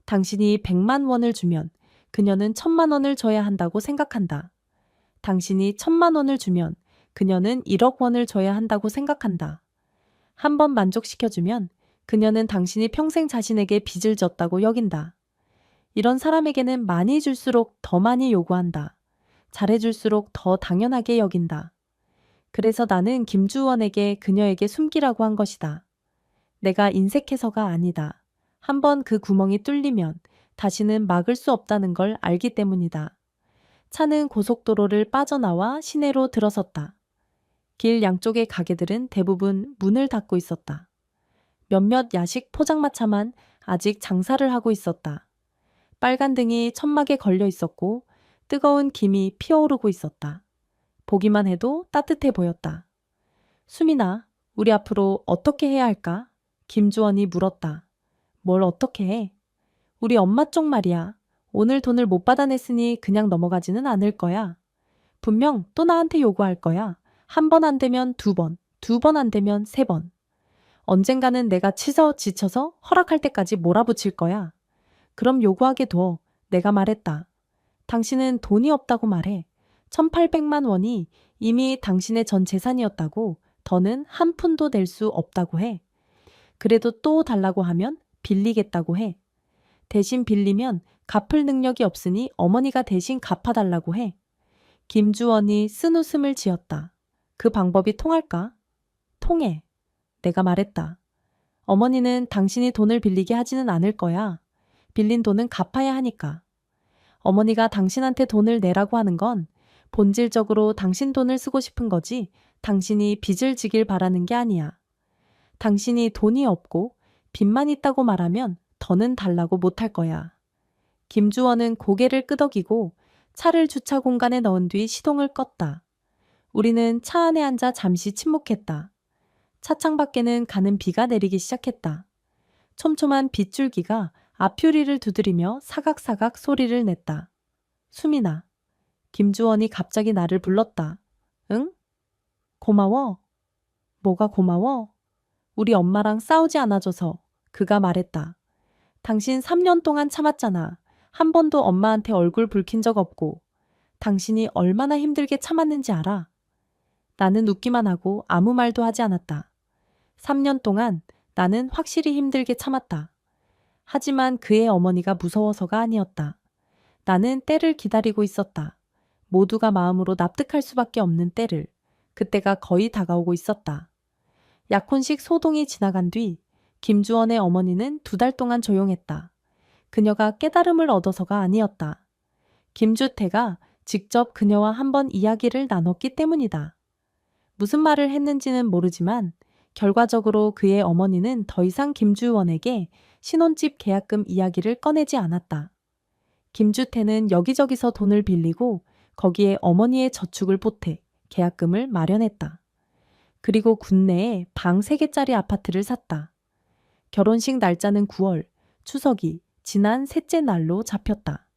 당신이 100만 원을 주면 그녀는 1,000만 원을 줘야 한다고 생각한다. 당신이 1,000만 원을 주면 그녀는 1억 원을 줘야 한다고 생각한다. 한 번 만족시켜주면 그녀는 당신이 평생 자신에게 빚을 졌다고 여긴다. 이런 사람에게는 많이 줄수록 더 많이 요구한다. 잘해줄수록 더 당연하게 여긴다. 그래서 나는 김주원에게 그녀에게 숨기라고 한 것이다. 내가 인색해서가 아니다. 한번 그 구멍이 뚫리면 다시는 막을 수 없다는 걸 알기 때문이다. 차는 고속도로를 빠져나와 시내로 들어섰다. 길 양쪽의 가게들은 대부분 문을 닫고 있었다. 몇몇 야식 포장마차만 아직 장사를 하고 있었다. 빨간 등이 천막에 걸려 있었고 뜨거운 김이 피어오르고 있었다. 보기만 해도 따뜻해 보였다. 수민아, 우리 앞으로 어떻게 해야 할까? 김주원이 물었다. 뭘 어떻게 해? 우리 엄마 쪽 말이야. 오늘 돈을 못 받아냈으니 그냥 넘어가지는 않을 거야. 분명 또 나한테 요구할 거야. 한 번 안 되면 두 번, 두 번 안 되면 세 번. 언젠가는 내가 지쳐서 허락할 때까지 몰아붙일 거야. 그럼 요구하게 둬. 내가 말했다. 당신은 돈이 없다고 말해. 1,800만 원이 이미 당신의 전 재산이었다고, 더는 한 푼도 낼 수 없다고 해. 그래도 또 달라고 하면 빌리겠다고 해. 대신 빌리면 갚을 능력이 없으니 어머니가 대신 갚아달라고 해. 김주원이 쓴웃음을 지었다. 그 방법이 통할까? 통해. 내가 말했다. 어머니는 당신이 돈을 빌리게 하지는 않을 거야. 빌린 돈은 갚아야 하니까. 어머니가 당신한테 돈을 내라고 하는 건 본질적으로 당신 돈을 쓰고 싶은 거지 당신이 빚을 지길 바라는 게 아니야. 당신이 돈이 없고 빚만 있다고 말하면 더는 달라고 못할 거야. 김주원은 고개를 끄덕이고 차를 주차 공간에 넣은 뒤 시동을 껐다. 우리는 차 안에 앉아 잠시 침묵했다. 차창 밖에는 가는 비가 내리기 시작했다. 촘촘한 빗줄기가 앞유리를 두드리며 사각사각 소리를 냈다. 수민아. 김주원이 갑자기 나를 불렀다. 응? 고마워. 뭐가 고마워? 우리 엄마랑 싸우지 않아줘서. 그가 말했다. 당신 3년 동안 참았잖아. 한 번도 엄마한테 얼굴 붉힌 적 없고. 당신이 얼마나 힘들게 참았는지 알아? 나는 웃기만 하고 아무 말도 하지 않았다. 3년 동안 나는 확실히 힘들게 참았다. 하지만 그의 어머니가 무서워서가 아니었다. 나는 때를 기다리고 있었다. 모두가 마음으로 납득할 수밖에 없는 때를, 그때가 거의 다가오고 있었다. 약혼식 소동이 지나간 뒤 김주원의 어머니는 2달 동안 조용했다. 그녀가 깨달음을 얻어서가 아니었다. 김주태가 직접 그녀와 한번 이야기를 나눴기 때문이다. 무슨 말을 했는지는 모르지만 결과적으로 그의 어머니는 더 이상 김주원에게 신혼집 계약금 이야기를 꺼내지 않았다. 김주태는 여기저기서 돈을 빌리고 거기에 어머니의 저축을 보태 계약금을 마련했다. 그리고 군내에 방 3개짜리 아파트를 샀다. 결혼식 날짜는 9월, 추석이 지난 셋째 날로 잡혔다.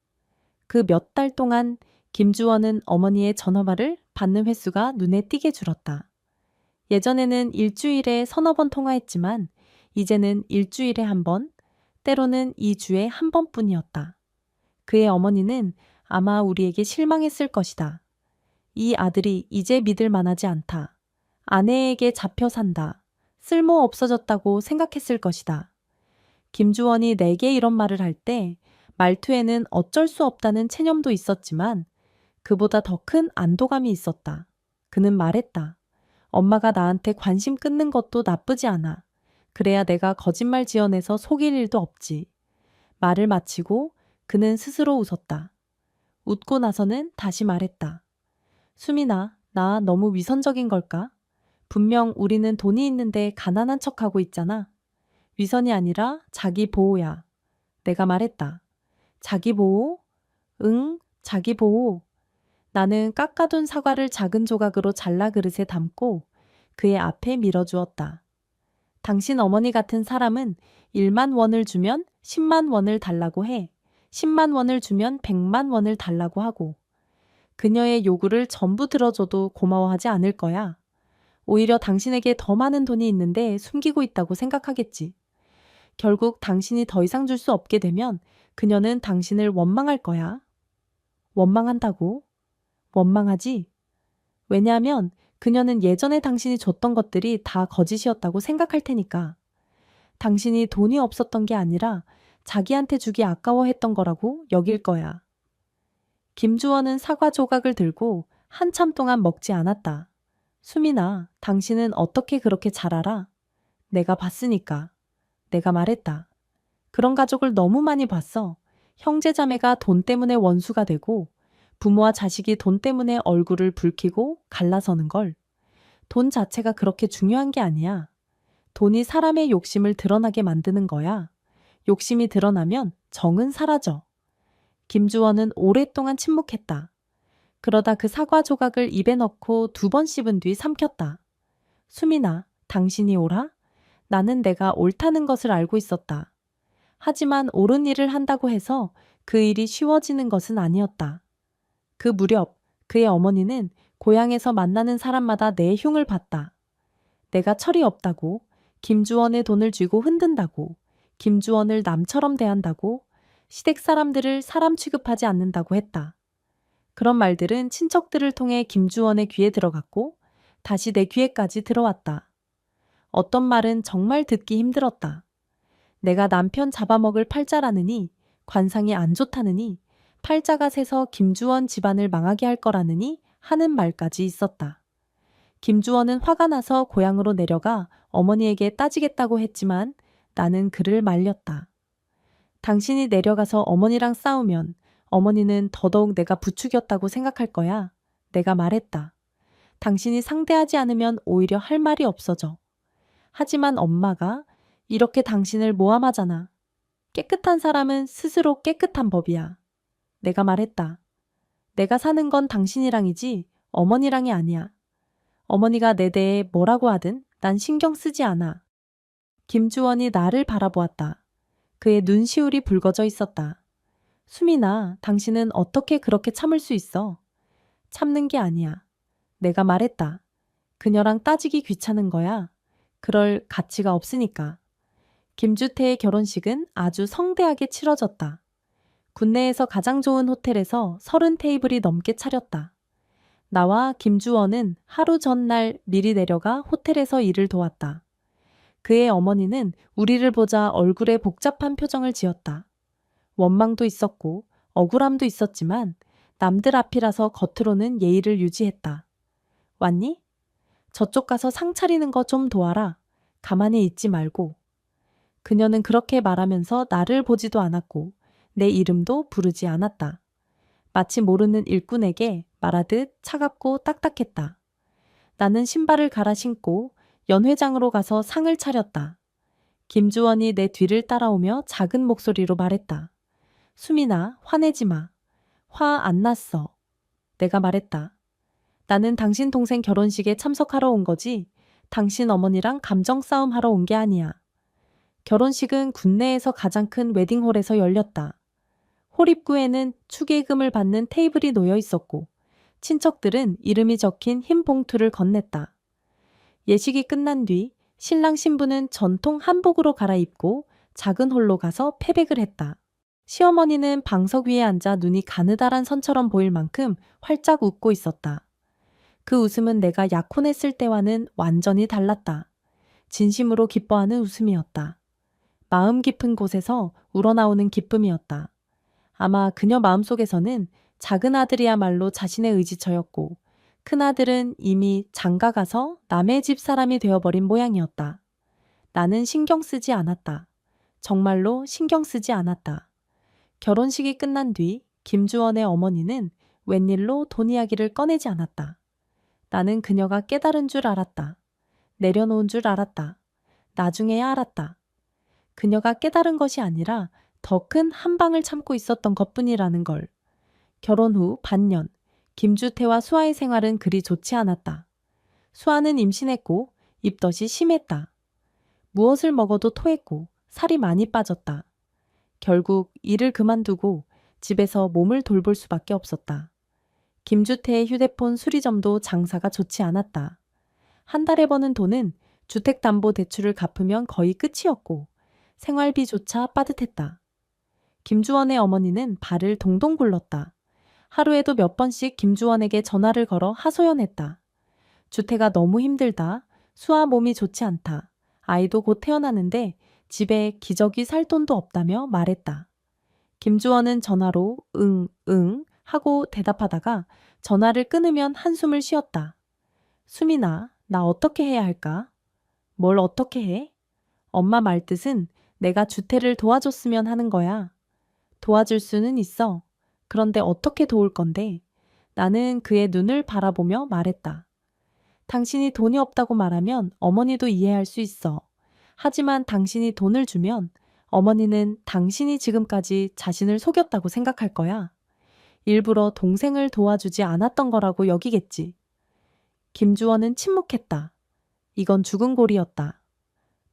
그 몇 달 동안 김주원은 어머니의 전화말을 받는 횟수가 눈에 띄게 줄었다. 예전에는 일주일에 3~4번 통화했지만 이제는 일주일에 1번, 때로는 2주에 1번뿐이었다. 그의 어머니는 아마 우리에게 실망했을 것이다. 이 아들이 이제 믿을 만하지 않다. 아내에게 잡혀 산다. 쓸모 없어졌다고 생각했을 것이다. 김주원이 내게 이런 말을 할 때 말투에는 어쩔 수 없다는 체념도 있었지만 그보다 더 큰 안도감이 있었다. 그는 말했다. 엄마가 나한테 관심 끊는 것도 나쁘지 않아. 그래야 내가 거짓말 지어내서 속일 일도 없지. 말을 마치고 그는 스스로 웃었다. 웃고 나서는 다시 말했다. 수민아, 나 너무 위선적인 걸까? 분명 우리는 돈이 있는데 가난한 척하고 있잖아. 위선이 아니라 자기 보호야. 내가 말했다. 자기 보호? 응, 자기 보호. 나는 깎아둔 사과를 작은 조각으로 잘라 그릇에 담고 그의 앞에 밀어주었다. 당신 어머니 같은 사람은 1만 원을 주면 10만 원을 달라고 해. 10만 원을 주면 100만 원을 달라고 하고. 그녀의 요구를 전부 들어줘도 고마워하지 않을 거야. 오히려 당신에게 더 많은 돈이 있는데 숨기고 있다고 생각하겠지. 결국 당신이 더 이상 줄 수 없게 되면 그녀는 당신을 원망할 거야. 원망한다고? 원망하지? 왜냐하면 그녀는 예전에 당신이 줬던 것들이 다 거짓이었다고 생각할 테니까. 당신이 돈이 없었던 게 아니라 자기한테 주기 아까워했던 거라고 여길 거야. 김주원은 사과 조각을 들고 한참 동안 먹지 않았다. 수민아, 당신은 어떻게 그렇게 잘 알아? 내가 봤으니까. 내가 말했다. 그런 가족을 너무 많이 봤어. 형제자매가 돈 때문에 원수가 되고 부모와 자식이 돈 때문에 얼굴을 붉히고 갈라서는 걸. 돈 자체가 그렇게 중요한 게 아니야. 돈이 사람의 욕심을 드러나게 만드는 거야. 욕심이 드러나면 정은 사라져. 김주원은 오랫동안 침묵했다. 그러다 그 사과 조각을 입에 넣고 2번 씹은 뒤 삼켰다. 수민아, 당신이 옳아? 나는 내가 옳다는 것을 알고 있었다. 하지만 옳은 일을 한다고 해서 그 일이 쉬워지는 것은 아니었다. 그 무렵 그의 어머니는 고향에서 만나는 사람마다 내 흉을 봤다. 내가 철이 없다고, 김주원의 돈을 쥐고 흔든다고, 김주원을 남처럼 대한다고, 시댁 사람들을 사람 취급하지 않는다고 했다. 그런 말들은 친척들을 통해 김주원의 귀에 들어갔고 다시 내 귀에까지 들어왔다. 어떤 말은 정말 듣기 힘들었다. 내가 남편 잡아먹을 팔자라느니, 관상이 안 좋다느니, 팔자가 새서 김주원 집안을 망하게 할 거라느니 하는 말까지 있었다. 김주원은 화가 나서 고향으로 내려가 어머니에게 따지겠다고 했지만 나는 그를 말렸다. 당신이 내려가서 어머니랑 싸우면 어머니는 더더욱 내가 부추겼다고 생각할 거야. 내가 말했다. 당신이 상대하지 않으면 오히려 할 말이 없어져. 하지만 엄마가 이렇게 당신을 모함하잖아. 깨끗한 사람은 스스로 깨끗한 법이야. 내가 말했다. 내가 사는 건 당신이랑이지 어머니랑이 아니야. 어머니가 내 대해 뭐라고 하든 난 신경 쓰지 않아. 김주원이 나를 바라보았다. 그의 눈시울이 붉어져 있었다. 수민아, 당신은 어떻게 그렇게 참을 수 있어? 참는 게 아니야. 내가 말했다. 그녀랑 따지기 귀찮은 거야. 그럴 가치가 없으니까. 김주태의 결혼식은 아주 성대하게 치러졌다. 국내에서 가장 좋은 호텔에서 30테이블이 넘게 차렸다. 나와 김주원은 하루 전날 미리 내려가 호텔에서 일을 도왔다. 그의 어머니는 우리를 보자 얼굴에 복잡한 표정을 지었다. 원망도 있었고 억울함도 있었지만 남들 앞이라서 겉으로는 예의를 유지했다. 왔니? 저쪽 가서 상 차리는 거 좀 도와라. 가만히 있지 말고. 그녀는 그렇게 말하면서 나를 보지도 않았고 내 이름도 부르지 않았다. 마치 모르는 일꾼에게 말하듯 차갑고 딱딱했다. 나는 신발을 갈아 신고 연회장으로 가서 상을 차렸다. 김주원이 내 뒤를 따라오며 작은 목소리로 말했다. 수민아, 화내지 마. 화 안 났어. 내가 말했다. 나는 당신 동생 결혼식에 참석하러 온 거지. 당신 어머니랑 감정 싸움 하러 온 게 아니야. 결혼식은 국내에서 가장 큰 웨딩홀에서 열렸다. 홀 입구에는 축의금을 받는 테이블이 놓여 있었고 친척들은 이름이 적힌 흰 봉투를 건넸다. 예식이 끝난 뒤 신랑 신부는 전통 한복으로 갈아입고 작은 홀로 가서 패백을 했다. 시어머니는 방석 위에 앉아 눈이 가느다란 선처럼 보일 만큼 활짝 웃고 있었다. 그 웃음은 내가 약혼했을 때와는 완전히 달랐다. 진심으로 기뻐하는 웃음이었다. 마음 깊은 곳에서 우러나오는 기쁨이었다. 아마 그녀 마음속에서는 작은 아들이야말로 자신의 의지처였고 큰아들은 이미 장가가서 남의 집 사람이 되어버린 모양이었다. 나는 신경 쓰지 않았다. 정말로 신경 쓰지 않았다. 결혼식이 끝난 뒤 김주원의 어머니는 웬일로 돈 이야기를 꺼내지 않았다. 나는 그녀가 깨달은 줄 알았다. 내려놓은 줄 알았다. 나중에야 알았다. 그녀가 깨달은 것이 아니라 더 큰 한방을 참고 있었던 것뿐이라는 걸. 결혼 후 반년, 김주태와 수아의 생활은 그리 좋지 않았다. 수아는 임신했고 입덧이 심했다. 무엇을 먹어도 토했고 살이 많이 빠졌다. 결국 일을 그만두고 집에서 몸을 돌볼 수밖에 없었다. 김주태의 휴대폰 수리점도 장사가 좋지 않았다. 한 달에 버는 돈은 주택담보대출을 갚으면 거의 끝이었고 생활비조차 빠듯했다. 김주원의 어머니는 발을 동동 굴렀다. 하루에도 몇 번씩 김주원에게 전화를 걸어 하소연했다. 주태가 너무 힘들다. 수아 몸이 좋지 않다. 아이도 곧 태어나는데 집에 기저귀 살 돈도 없다며 말했다. 김주원은 전화로 응, 응 하고 대답하다가 전화를 끊으면 한숨을 쉬었다. 수민아, 나 어떻게 해야 할까? 뭘 어떻게 해? 엄마 말뜻은 내가 주태를 도와줬으면 하는 거야. 도와줄 수는 있어. 그런데 어떻게 도울 건데? 나는 그의 눈을 바라보며 말했다. 당신이 돈이 없다고 말하면 어머니도 이해할 수 있어. 하지만 당신이 돈을 주면 어머니는 당신이 지금까지 자신을 속였다고 생각할 거야. 일부러 동생을 도와주지 않았던 거라고 여기겠지. 김주원은 침묵했다. 이건 죽은 골이었다.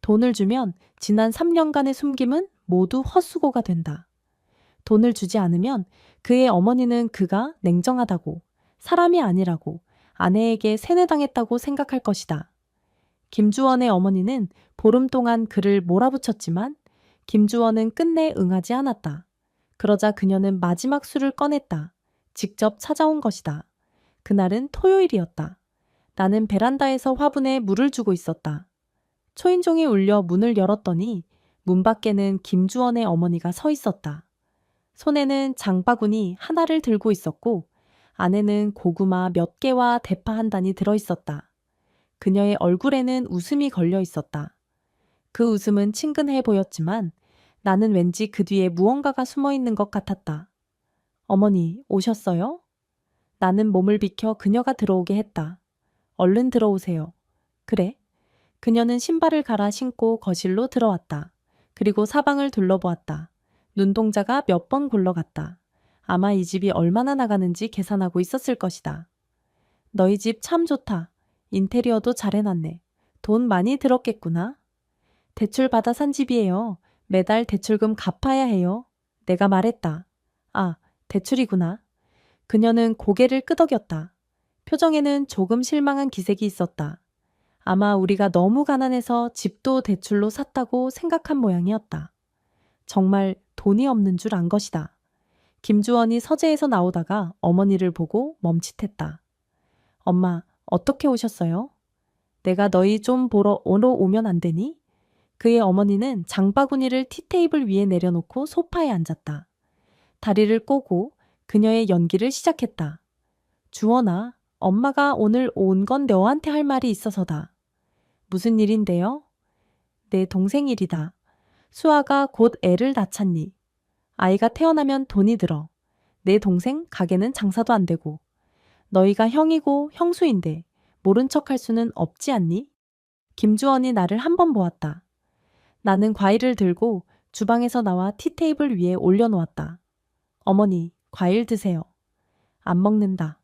돈을 주면 지난 3년간의 숨김은 모두 헛수고가 된다. 돈을 주지 않으면 그의 어머니는 그가 냉정하다고, 사람이 아니라고, 아내에게 세뇌당했다고 생각할 것이다. 김주원의 어머니는 보름 동안 그를 몰아붙였지만 김주원은 끝내 응하지 않았다. 그러자 그녀는 마지막 술을 꺼냈다. 직접 찾아온 것이다. 그날은 토요일이었다. 나는 베란다에서 화분에 물을 주고 있었다. 초인종이 울려 문을 열었더니 문 밖에는 김주원의 어머니가 서 있었다. 손에는 장바구니 하나를 들고 있었고 안에는 고구마 몇 개와 대파 한 단이 들어있었다. 그녀의 얼굴에는 웃음이 걸려 있었다. 그 웃음은 친근해 보였지만 나는 왠지 그 뒤에 무언가가 숨어 있는 것 같았다. 어머니, 오셨어요? 나는 몸을 비켜 그녀가 들어오게 했다. 얼른 들어오세요. 그래. 그녀는 신발을 갈아 신고 거실로 들어왔다. 그리고 사방을 둘러보았다. 눈동자가 몇 번 굴러갔다. 아마 이 집이 얼마나 나가는지 계산하고 있었을 것이다. 너희 집 참 좋다. 인테리어도 잘 해놨네. 돈 많이 들었겠구나. 대출 받아 산 집이에요. 매달 대출금 갚아야 해요. 내가 말했다. 아, 대출이구나. 그녀는 고개를 끄덕였다. 표정에는 조금 실망한 기색이 있었다. 아마 우리가 너무 가난해서 집도 대출로 샀다고 생각한 모양이었다. 정말 돈이 없는 줄 안 것이다. 김주원이 서재에서 나오다가 어머니를 보고 멈칫했다. 엄마, 어떻게 오셨어요? 내가 너희 좀 보러 오면 안 되니? 그의 어머니는 장바구니를 티테이블 위에 내려놓고 소파에 앉았다. 다리를 꼬고 그녀의 연기를 시작했다. 주원아, 엄마가 오늘 온 건 너한테 할 말이 있어서다. 무슨 일인데요? 내 동생 일이다. 수아가 곧 애를 낳잖니. 아이가 태어나면 돈이 들어. 내 동생 가게는 장사도 안 되고. 너희가 형이고 형수인데 모른 척 할 수는 없지 않니? 김주원이 나를 한 번 보았다. 나는 과일을 들고 주방에서 나와 티테이블 위에 올려놓았다. 어머니, 과일 드세요. 안 먹는다.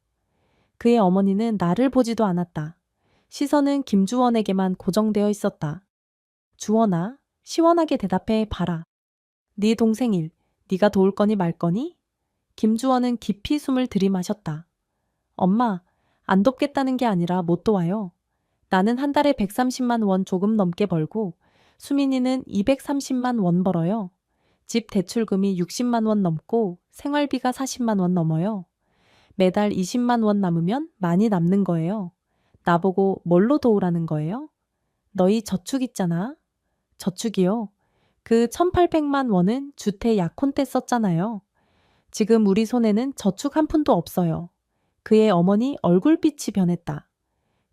그의 어머니는 나를 보지도 않았다. 시선은 김주원에게만 고정되어 있었다. 주원아, 시원하게 대답해 봐라. 네 동생 일, 네가 도울 거니 말 거니? 김주원은 깊이 숨을 들이마셨다. 엄마, 안 돕겠다는 게 아니라 못 도와요. 나는 한 달에 130만 원 조금 넘게 벌고 수민이는 230만 원 벌어요. 집 대출금이 60만 원 넘고 생활비가 40만 원 넘어요. 매달 20만 원 남으면 많이 남는 거예요. 나보고 뭘로 도우라는 거예요? 너희 저축 있잖아. 저축이요? 그 1,800만 원은 주택 약혼 때 썼잖아요. 지금 우리 손에는 저축 한 푼도 없어요. 그의 어머니 얼굴빛이 변했다.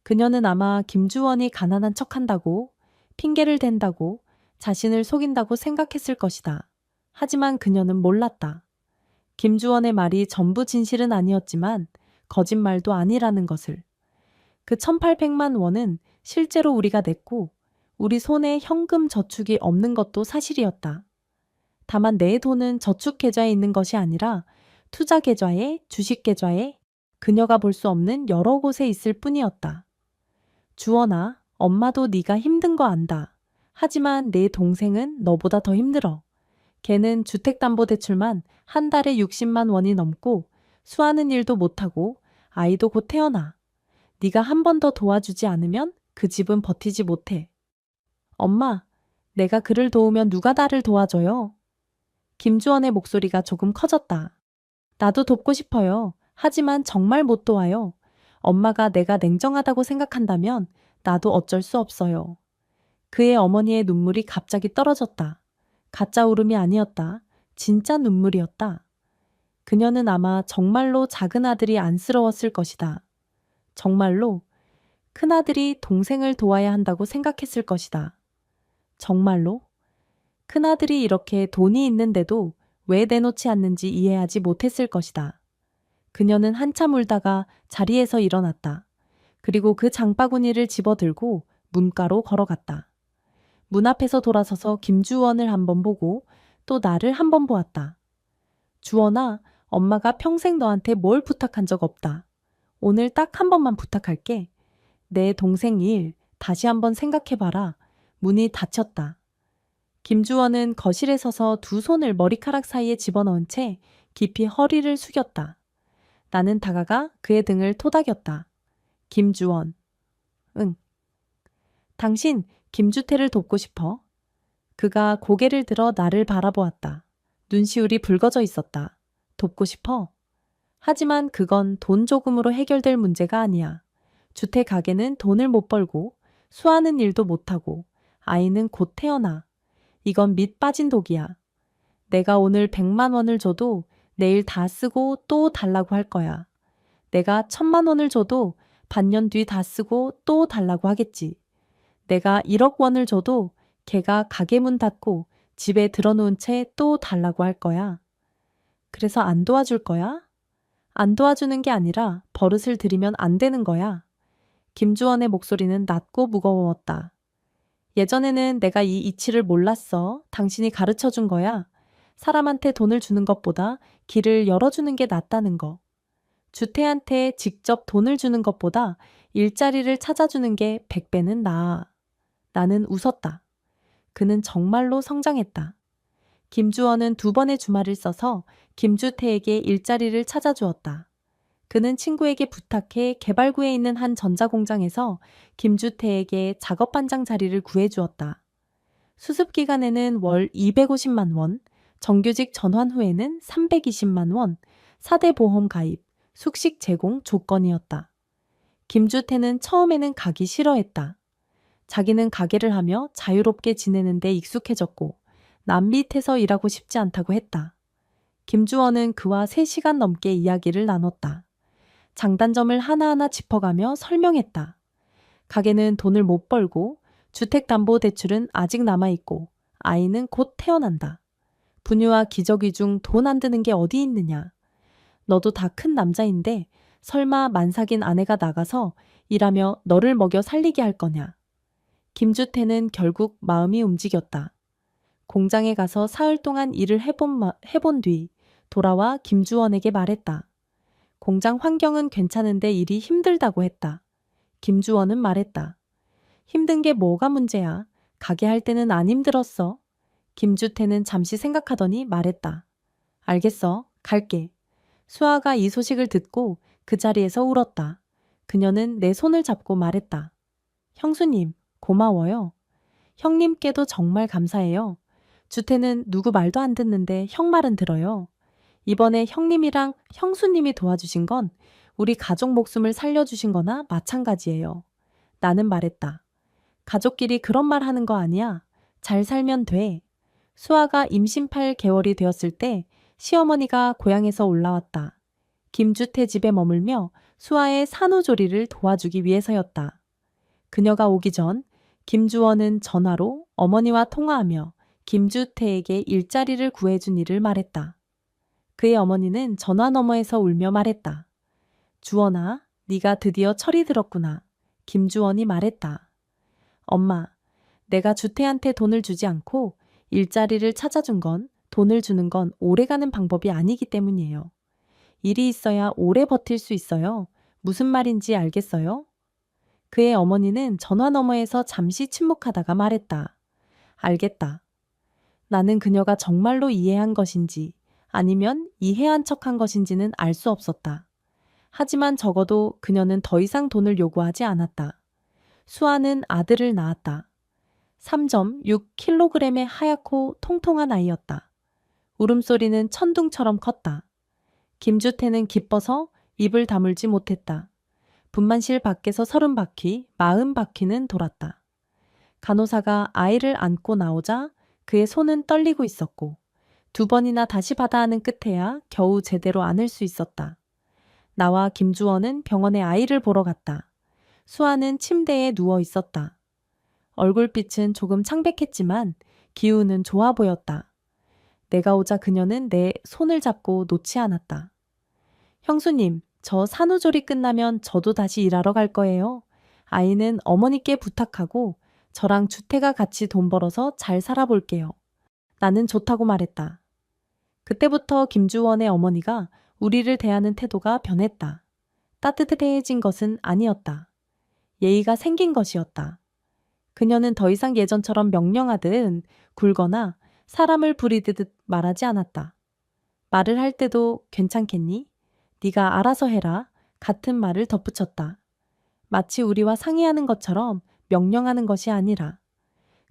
그녀는 아마 김주원이 가난한 척한다고, 핑계를 댄다고, 자신을 속인다고 생각했을 것이다. 하지만 그녀는 몰랐다. 김주원의 말이 전부 진실은 아니었지만 거짓말도 아니라는 것을. 그 1,800만 원은 실제로 우리가 냈고 우리 손에 현금 저축이 없는 것도 사실이었다. 다만 내 돈은 저축 계좌에 있는 것이 아니라 투자 계좌에, 주식 계좌에, 그녀가 볼 수 없는 여러 곳에 있을 뿐이었다. 주원아, 엄마도 네가 힘든 거 안다. 하지만 내 동생은 너보다 더 힘들어. 걔는 주택담보대출만 한 달에 60만 원이 넘고 수하는 일도 못하고 아이도 곧 태어나. 네가 한 번 더 도와주지 않으면 그 집은 버티지 못해. 엄마, 내가 그를 도우면 누가 나를 도와줘요? 김주원의 목소리가 조금 커졌다. 나도 돕고 싶어요. 하지만 정말 못 도와요. 엄마가 내가 냉정하다고 생각한다면 나도 어쩔 수 없어요. 그의 어머니의 눈물이 갑자기 떨어졌다. 가짜 울음이 아니었다. 진짜 눈물이었다. 그녀는 아마 정말로 작은 아들이 안쓰러웠을 것이다. 정말로 큰아들이 동생을 도와야 한다고 생각했을 것이다. 정말로 큰아들이 이렇게 돈이 있는데도 왜 내놓지 않는지 이해하지 못했을 것이다. 그녀는 한참 울다가 자리에서 일어났다. 그리고 그 장바구니를 집어들고 문가로 걸어갔다. 문 앞에서 돌아서서 김주원을 한번 보고 또 나를 한번 보았다. 주원아, 엄마가 평생 너한테 뭘 부탁한 적 없다. 오늘 딱 한 번만 부탁할게. 내 동생 일 다시 한번 생각해봐라. 문이 닫혔다. 김주원은 거실에 서서 두 손을 머리카락 사이에 집어넣은 채 깊이 허리를 숙였다. 나는 다가가 그의 등을 토닥였다. 김주원. 응. 당신 김주태를 돕고 싶어? 그가 고개를 들어 나를 바라보았다. 눈시울이 붉어져 있었다. 돕고 싶어? 하지만 그건 돈 조금으로 해결될 문제가 아니야. 주택 가게는 돈을 못 벌고 수하는 일도 못하고 아이는 곧 태어나. 이건 밑 빠진 독이야. 내가 오늘 100만 원을 줘도 내일 다 쓰고 또 달라고 할 거야. 내가 1,000만 원을 줘도 반년 뒤 다 쓰고 또 달라고 하겠지. 내가 1억 원을 줘도 걔가 가게 문 닫고 집에 들어놓은 채 또 달라고 할 거야. 그래서 안 도와줄 거야? 안 도와주는 게 아니라 버릇을 들이면 안 되는 거야. 김주원의 목소리는 낮고 무거웠다. 예전에는 내가 이 이치를 몰랐어. 당신이 가르쳐 준 거야. 사람한테 돈을 주는 것보다 길을 열어주는 게 낫다는 거. 주태한테 직접 돈을 주는 것보다 일자리를 찾아주는 게 100배는 나아. 나는 웃었다. 그는 정말로 성장했다. 김주원은 2번의 주말을 써서 김주태에게 일자리를 찾아주었다. 그는 친구에게 부탁해 개발구에 있는 한 전자공장에서 김주태에게 작업반장 자리를 구해주었다. 수습 기간에는 월 250만 원, 정규직 전환 후에는 320만 원, 4대 보험 가입, 숙식 제공 조건이었다. 김주태는 처음에는 가기 싫어했다. 자기는 가게를 하며 자유롭게 지내는 데 익숙해졌고 남 밑에서 일하고 싶지 않다고 했다. 김주원은 그와 3시간 넘게 이야기를 나눴다. 장단점을 하나하나 짚어가며 설명했다. 가게는 돈을 못 벌고 주택담보대출은 아직 남아있고 아이는 곧 태어난다. 분유와 기저귀 중 돈 안 드는 게 어디 있느냐. 너도 다 큰 남자인데 설마 만삭인 아내가 나가서 일하며 너를 먹여 살리게 할 거냐. 김주태는 결국 마음이 움직였다. 공장에 가서 사흘 동안 일을 해본 뒤 돌아와 김주원에게 말했다. 공장 환경은 괜찮은데 일이 힘들다고 했다. 김주원은 말했다. 힘든 게 뭐가 문제야. 가게 할 때는 안 힘들었어. 김주태는 잠시 생각하더니 말했다. 알겠어. 갈게. 수아가 이 소식을 듣고 그 자리에서 울었다. 그녀는 내 손을 잡고 말했다. 형수님, 고마워요. 형님께도 정말 감사해요. 주태는 누구 말도 안 듣는데 형 말은 들어요. 이번에 형님이랑 형수님이 도와주신 건 우리 가족 목숨을 살려주신 거나 마찬가지예요. 나는 말했다. 가족끼리 그런 말 하는 거 아니야. 잘 살면 돼. 수아가 임신 8개월이 되었을 때 시어머니가 고향에서 올라왔다. 김주태 집에 머물며 수아의 산후조리를 도와주기 위해서였다. 그녀가 오기 전 김주원은 전화로 어머니와 통화하며 김주태에게 일자리를 구해준 일을 말했다. 그의 어머니는 전화 너머에서 울며 말했다. 주원아, 네가 드디어 철이 들었구나. 김주원이 말했다. 엄마, 내가 주태한테 돈을 주지 않고 일자리를 찾아준 건 돈을 주는 건 오래가는 방법이 아니기 때문이에요. 일이 있어야 오래 버틸 수 있어요. 무슨 말인지 알겠어요? 그의 어머니는 전화 너머에서 잠시 침묵하다가 말했다. 알겠다. 나는 그녀가 정말로 이해한 것인지 아니면 이해한 척한 것인지는 알 수 없었다. 하지만 적어도 그녀는 더 이상 돈을 요구하지 않았다. 수아는 아들을 낳았다. 3.6kg의 하얗고 통통한 아이였다. 울음소리는 천둥처럼 컸다. 김주태는 기뻐서 입을 다물지 못했다. 분만실 밖에서 30바퀴, 40바퀴는 돌았다. 간호사가 아이를 안고 나오자 그의 손은 떨리고 있었고 2번이나 다시 받아 안은 끝에야 겨우 제대로 안을 수 있었다. 나와 김주원은 병원에 아이를 보러 갔다. 수아는 침대에 누워 있었다. 얼굴빛은 조금 창백했지만 기운은 좋아 보였다. 내가 오자 그녀는 내 손을 잡고 놓지 않았다. 형수님, 저 산후조리 끝나면 저도 다시 일하러 갈 거예요. 아이는 어머니께 부탁하고 저랑 주태가 같이 돈 벌어서 잘 살아볼게요. 나는 좋다고 말했다. 그때부터 김주원의 어머니가 우리를 대하는 태도가 변했다. 따뜻해진 것은 아니었다. 예의가 생긴 것이었다. 그녀는 더 이상 예전처럼 명령하듯 굴거나 사람을 부리듯 말하지 않았다. 말을 할 때도 괜찮겠니? 네가 알아서 해라. 같은 말을 덧붙였다. 마치 우리와 상의하는 것처럼 명령하는 것이 아니라.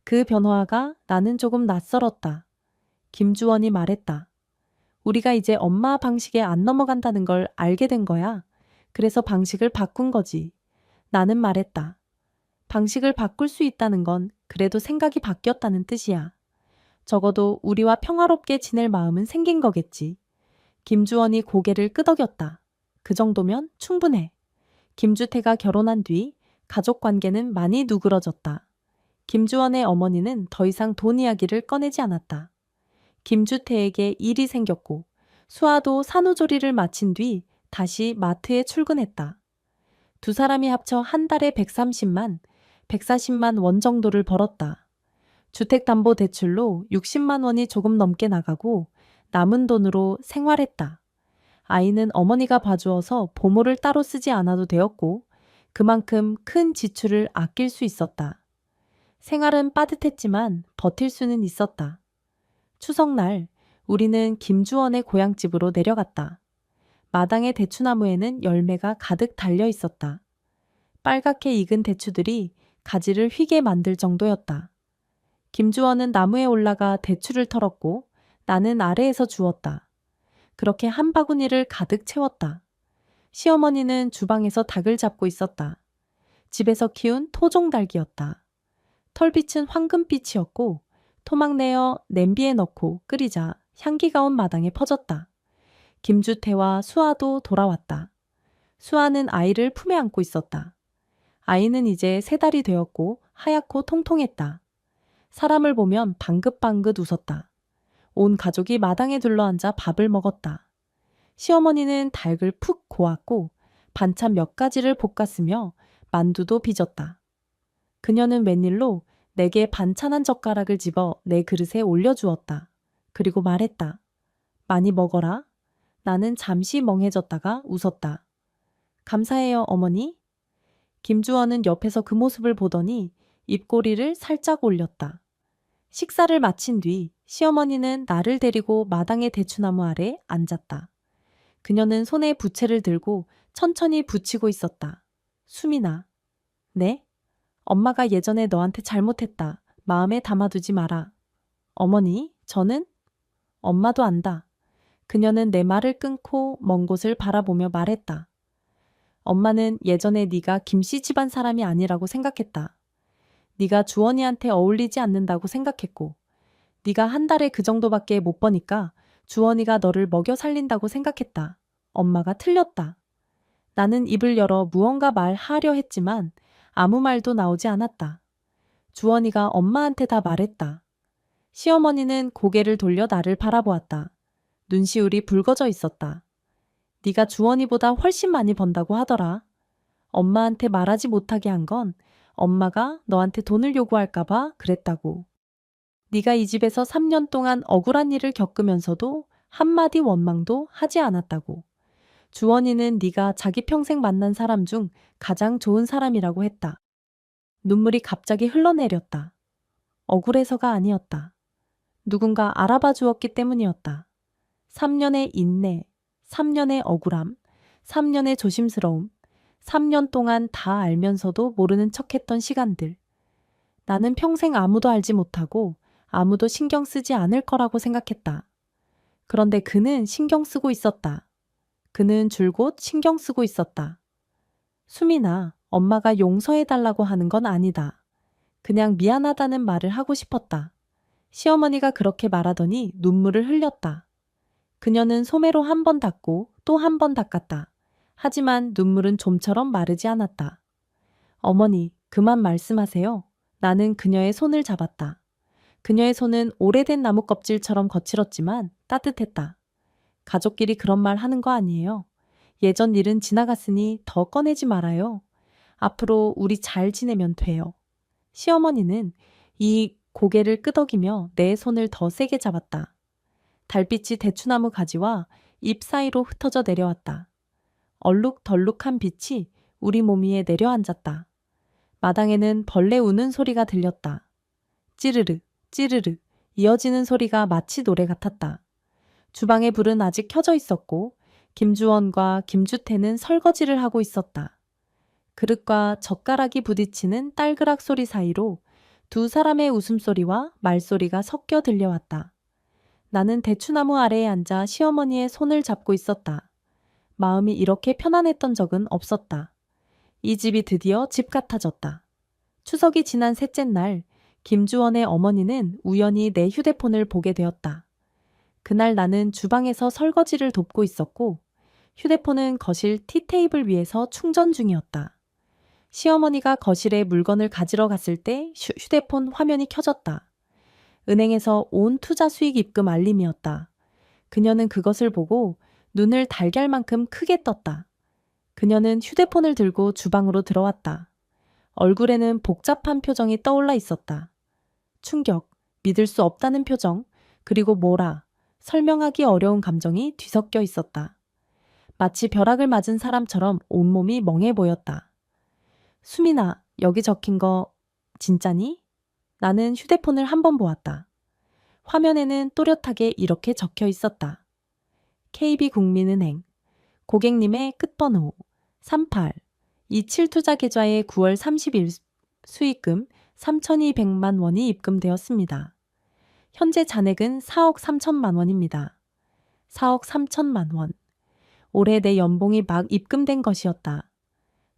그 변화가 나는 조금 낯설었다. 김주원이 말했다. 우리가 이제 엄마 방식에 안 넘어간다는 걸 알게 된 거야. 그래서 방식을 바꾼 거지. 나는 말했다. 방식을 바꿀 수 있다는 건 그래도 생각이 바뀌었다는 뜻이야. 적어도 우리와 평화롭게 지낼 마음은 생긴 거겠지. 김주원이 고개를 끄덕였다. 그 정도면 충분해. 김주태가 결혼한 뒤 가족 관계는 많이 누그러졌다. 김주원의 어머니는 더 이상 돈 이야기를 꺼내지 않았다. 김주태에게 일이 생겼고 수아도 산후조리를 마친 뒤 다시 마트에 출근했다. 두 사람이 합쳐 한 달에 130만, 140만 원 정도를 벌었다. 주택담보대출로 60만 원이 조금 넘게 나가고 남은 돈으로 생활했다. 아이는 어머니가 봐주어서 보모를 따로 쓰지 않아도 되었고 그만큼 큰 지출을 아낄 수 있었다. 생활은 빠듯했지만 버틸 수는 있었다. 추석날 우리는 김주원의 고향집으로 내려갔다. 마당의 대추나무에는 열매가 가득 달려 있었다. 빨갛게 익은 대추들이 가지를 휘게 만들 정도였다. 김주원은 나무에 올라가 대추를 털었고 나는 아래에서 주웠다. 그렇게 한 바구니를 가득 채웠다. 시어머니는 주방에서 닭을 잡고 있었다. 집에서 키운 토종닭이었다. 털빛은 황금빛이었고 토막 내어 냄비에 넣고 끓이자 향기가 온 마당에 퍼졌다. 김주태와 수아도 돌아왔다. 수아는 아이를 품에 안고 있었다. 아이는 이제 3달이 되었고 하얗고 통통했다. 사람을 보면 방긋방긋 웃었다. 온 가족이 마당에 둘러앉아 밥을 먹었다. 시어머니는 닭을 푹 고았고 반찬 몇 가지를 볶았으며 만두도 빚었다. 그녀는 웬일로 내게 반찬 한 젓가락을 집어 내 그릇에 올려주었다. 그리고 말했다. 많이 먹어라. 나는 잠시 멍해졌다가 웃었다. 감사해요, 어머니. 김주원은 옆에서 그 모습을 보더니 입꼬리를 살짝 올렸다. 식사를 마친 뒤 시어머니는 나를 데리고 마당의 대추나무 아래 앉았다. 그녀는 손에 부채를 들고 천천히 붙이고 있었다. 수민아. 네? 엄마가 예전에 너한테 잘못했다. 마음에 담아두지 마라. 어머니, 저는? 엄마도 안다. 그녀는 내 말을 끊고 먼 곳을 바라보며 말했다. 엄마는 예전에 네가 김씨 집안 사람이 아니라고 생각했다. 네가 주원이한테 어울리지 않는다고 생각했고 네가 한 달에 그 정도밖에 못 버니까 주원이가 너를 먹여 살린다고 생각했다. 엄마가 틀렸다. 나는 입을 열어 무언가 말하려 했지만 아무 말도 나오지 않았다. 주원이가 엄마한테 다 말했다. 시어머니는 고개를 돌려 나를 바라보았다. 눈시울이 붉어져 있었다. 네가 주원이보다 훨씬 많이 번다고 하더라. 엄마한테 말하지 못하게 한 건 엄마가 너한테 돈을 요구할까봐 그랬다고. 네가 이 집에서 3년 동안 억울한 일을 겪으면서도 한마디 원망도 하지 않았다고. 주원이는 네가 자기 평생 만난 사람 중 가장 좋은 사람이라고 했다. 눈물이 갑자기 흘러내렸다. 억울해서가 아니었다. 누군가 알아봐 주었기 때문이었다. 3년의 인내, 3년의 억울함, 3년의 조심스러움, 3년 동안 다 알면서도 모르는 척했던 시간들. 나는 평생 아무도 알지 못하고 아무도 신경 쓰지 않을 거라고 생각했다. 그런데 그는 신경 쓰고 있었다. 그는 줄곧 신경 쓰고 있었다. 수민아, 엄마가 용서해달라고 하는 건 아니다. 그냥 미안하다는 말을 하고 싶었다. 시어머니가 그렇게 말하더니 눈물을 흘렸다. 그녀는 소매로 한 번 닦고 또 한 번 닦았다. 하지만 눈물은 좀처럼 마르지 않았다. 어머니, 그만 말씀하세요. 나는 그녀의 손을 잡았다. 그녀의 손은 오래된 나무 껍질처럼 거칠었지만 따뜻했다. 가족끼리 그런 말 하는 거 아니에요. 예전 일은 지나갔으니 더 꺼내지 말아요. 앞으로 우리 잘 지내면 돼요. 시어머니는 이 고개를 끄덕이며 내 손을 더 세게 잡았다. 달빛이 대추나무 가지와 잎 사이로 흩어져 내려왔다. 얼룩덜룩한 빛이 우리 몸 위에 내려앉았다. 마당에는 벌레 우는 소리가 들렸다. 찌르르, 찌르르 이어지는 소리가 마치 노래 같았다. 주방의 불은 아직 켜져 있었고 김주원과 김주태는 설거지를 하고 있었다. 그릇과 젓가락이 부딪히는 딸그락 소리 사이로 두 사람의 웃음소리와 말소리가 섞여 들려왔다. 나는 대추나무 아래에 앉아 시어머니의 손을 잡고 있었다. 마음이 이렇게 편안했던 적은 없었다. 이 집이 드디어 집 같아졌다. 추석이 지난 셋째 날 김주원의 어머니는 우연히 내 휴대폰을 보게 되었다. 그날 나는 주방에서 설거지를 돕고 있었고 휴대폰은 거실 티테이블 위에서 충전 중이었다. 시어머니가 거실에 물건을 가지러 갔을 때 휴대폰 화면이 켜졌다. 은행에서 온 투자 수익 입금 알림이었다. 그녀는 그것을 보고 눈을 달걀만큼 크게 떴다. 그녀는 휴대폰을 들고 주방으로 들어왔다. 얼굴에는 복잡한 표정이 떠올라 있었다. 충격, 믿을 수 없다는 표정, 그리고 뭐라, 설명하기 어려운 감정이 뒤섞여 있었다. 마치 벼락을 맞은 사람처럼 온몸이 멍해 보였다. 수민아, 여기 적힌 거 진짜니? 나는 휴대폰을 한번 보았다. 화면에는 또렷하게 이렇게 적혀 있었다. KB국민은행 고객님의 끝번호 38 27투자계좌에 9월 30일 수익금 3,200만 원이 입금되었습니다. 현재 잔액은 4억 3천만 원입니다. 4억 3천만 원. 올해 내 연봉이 막 입금된 것이었다.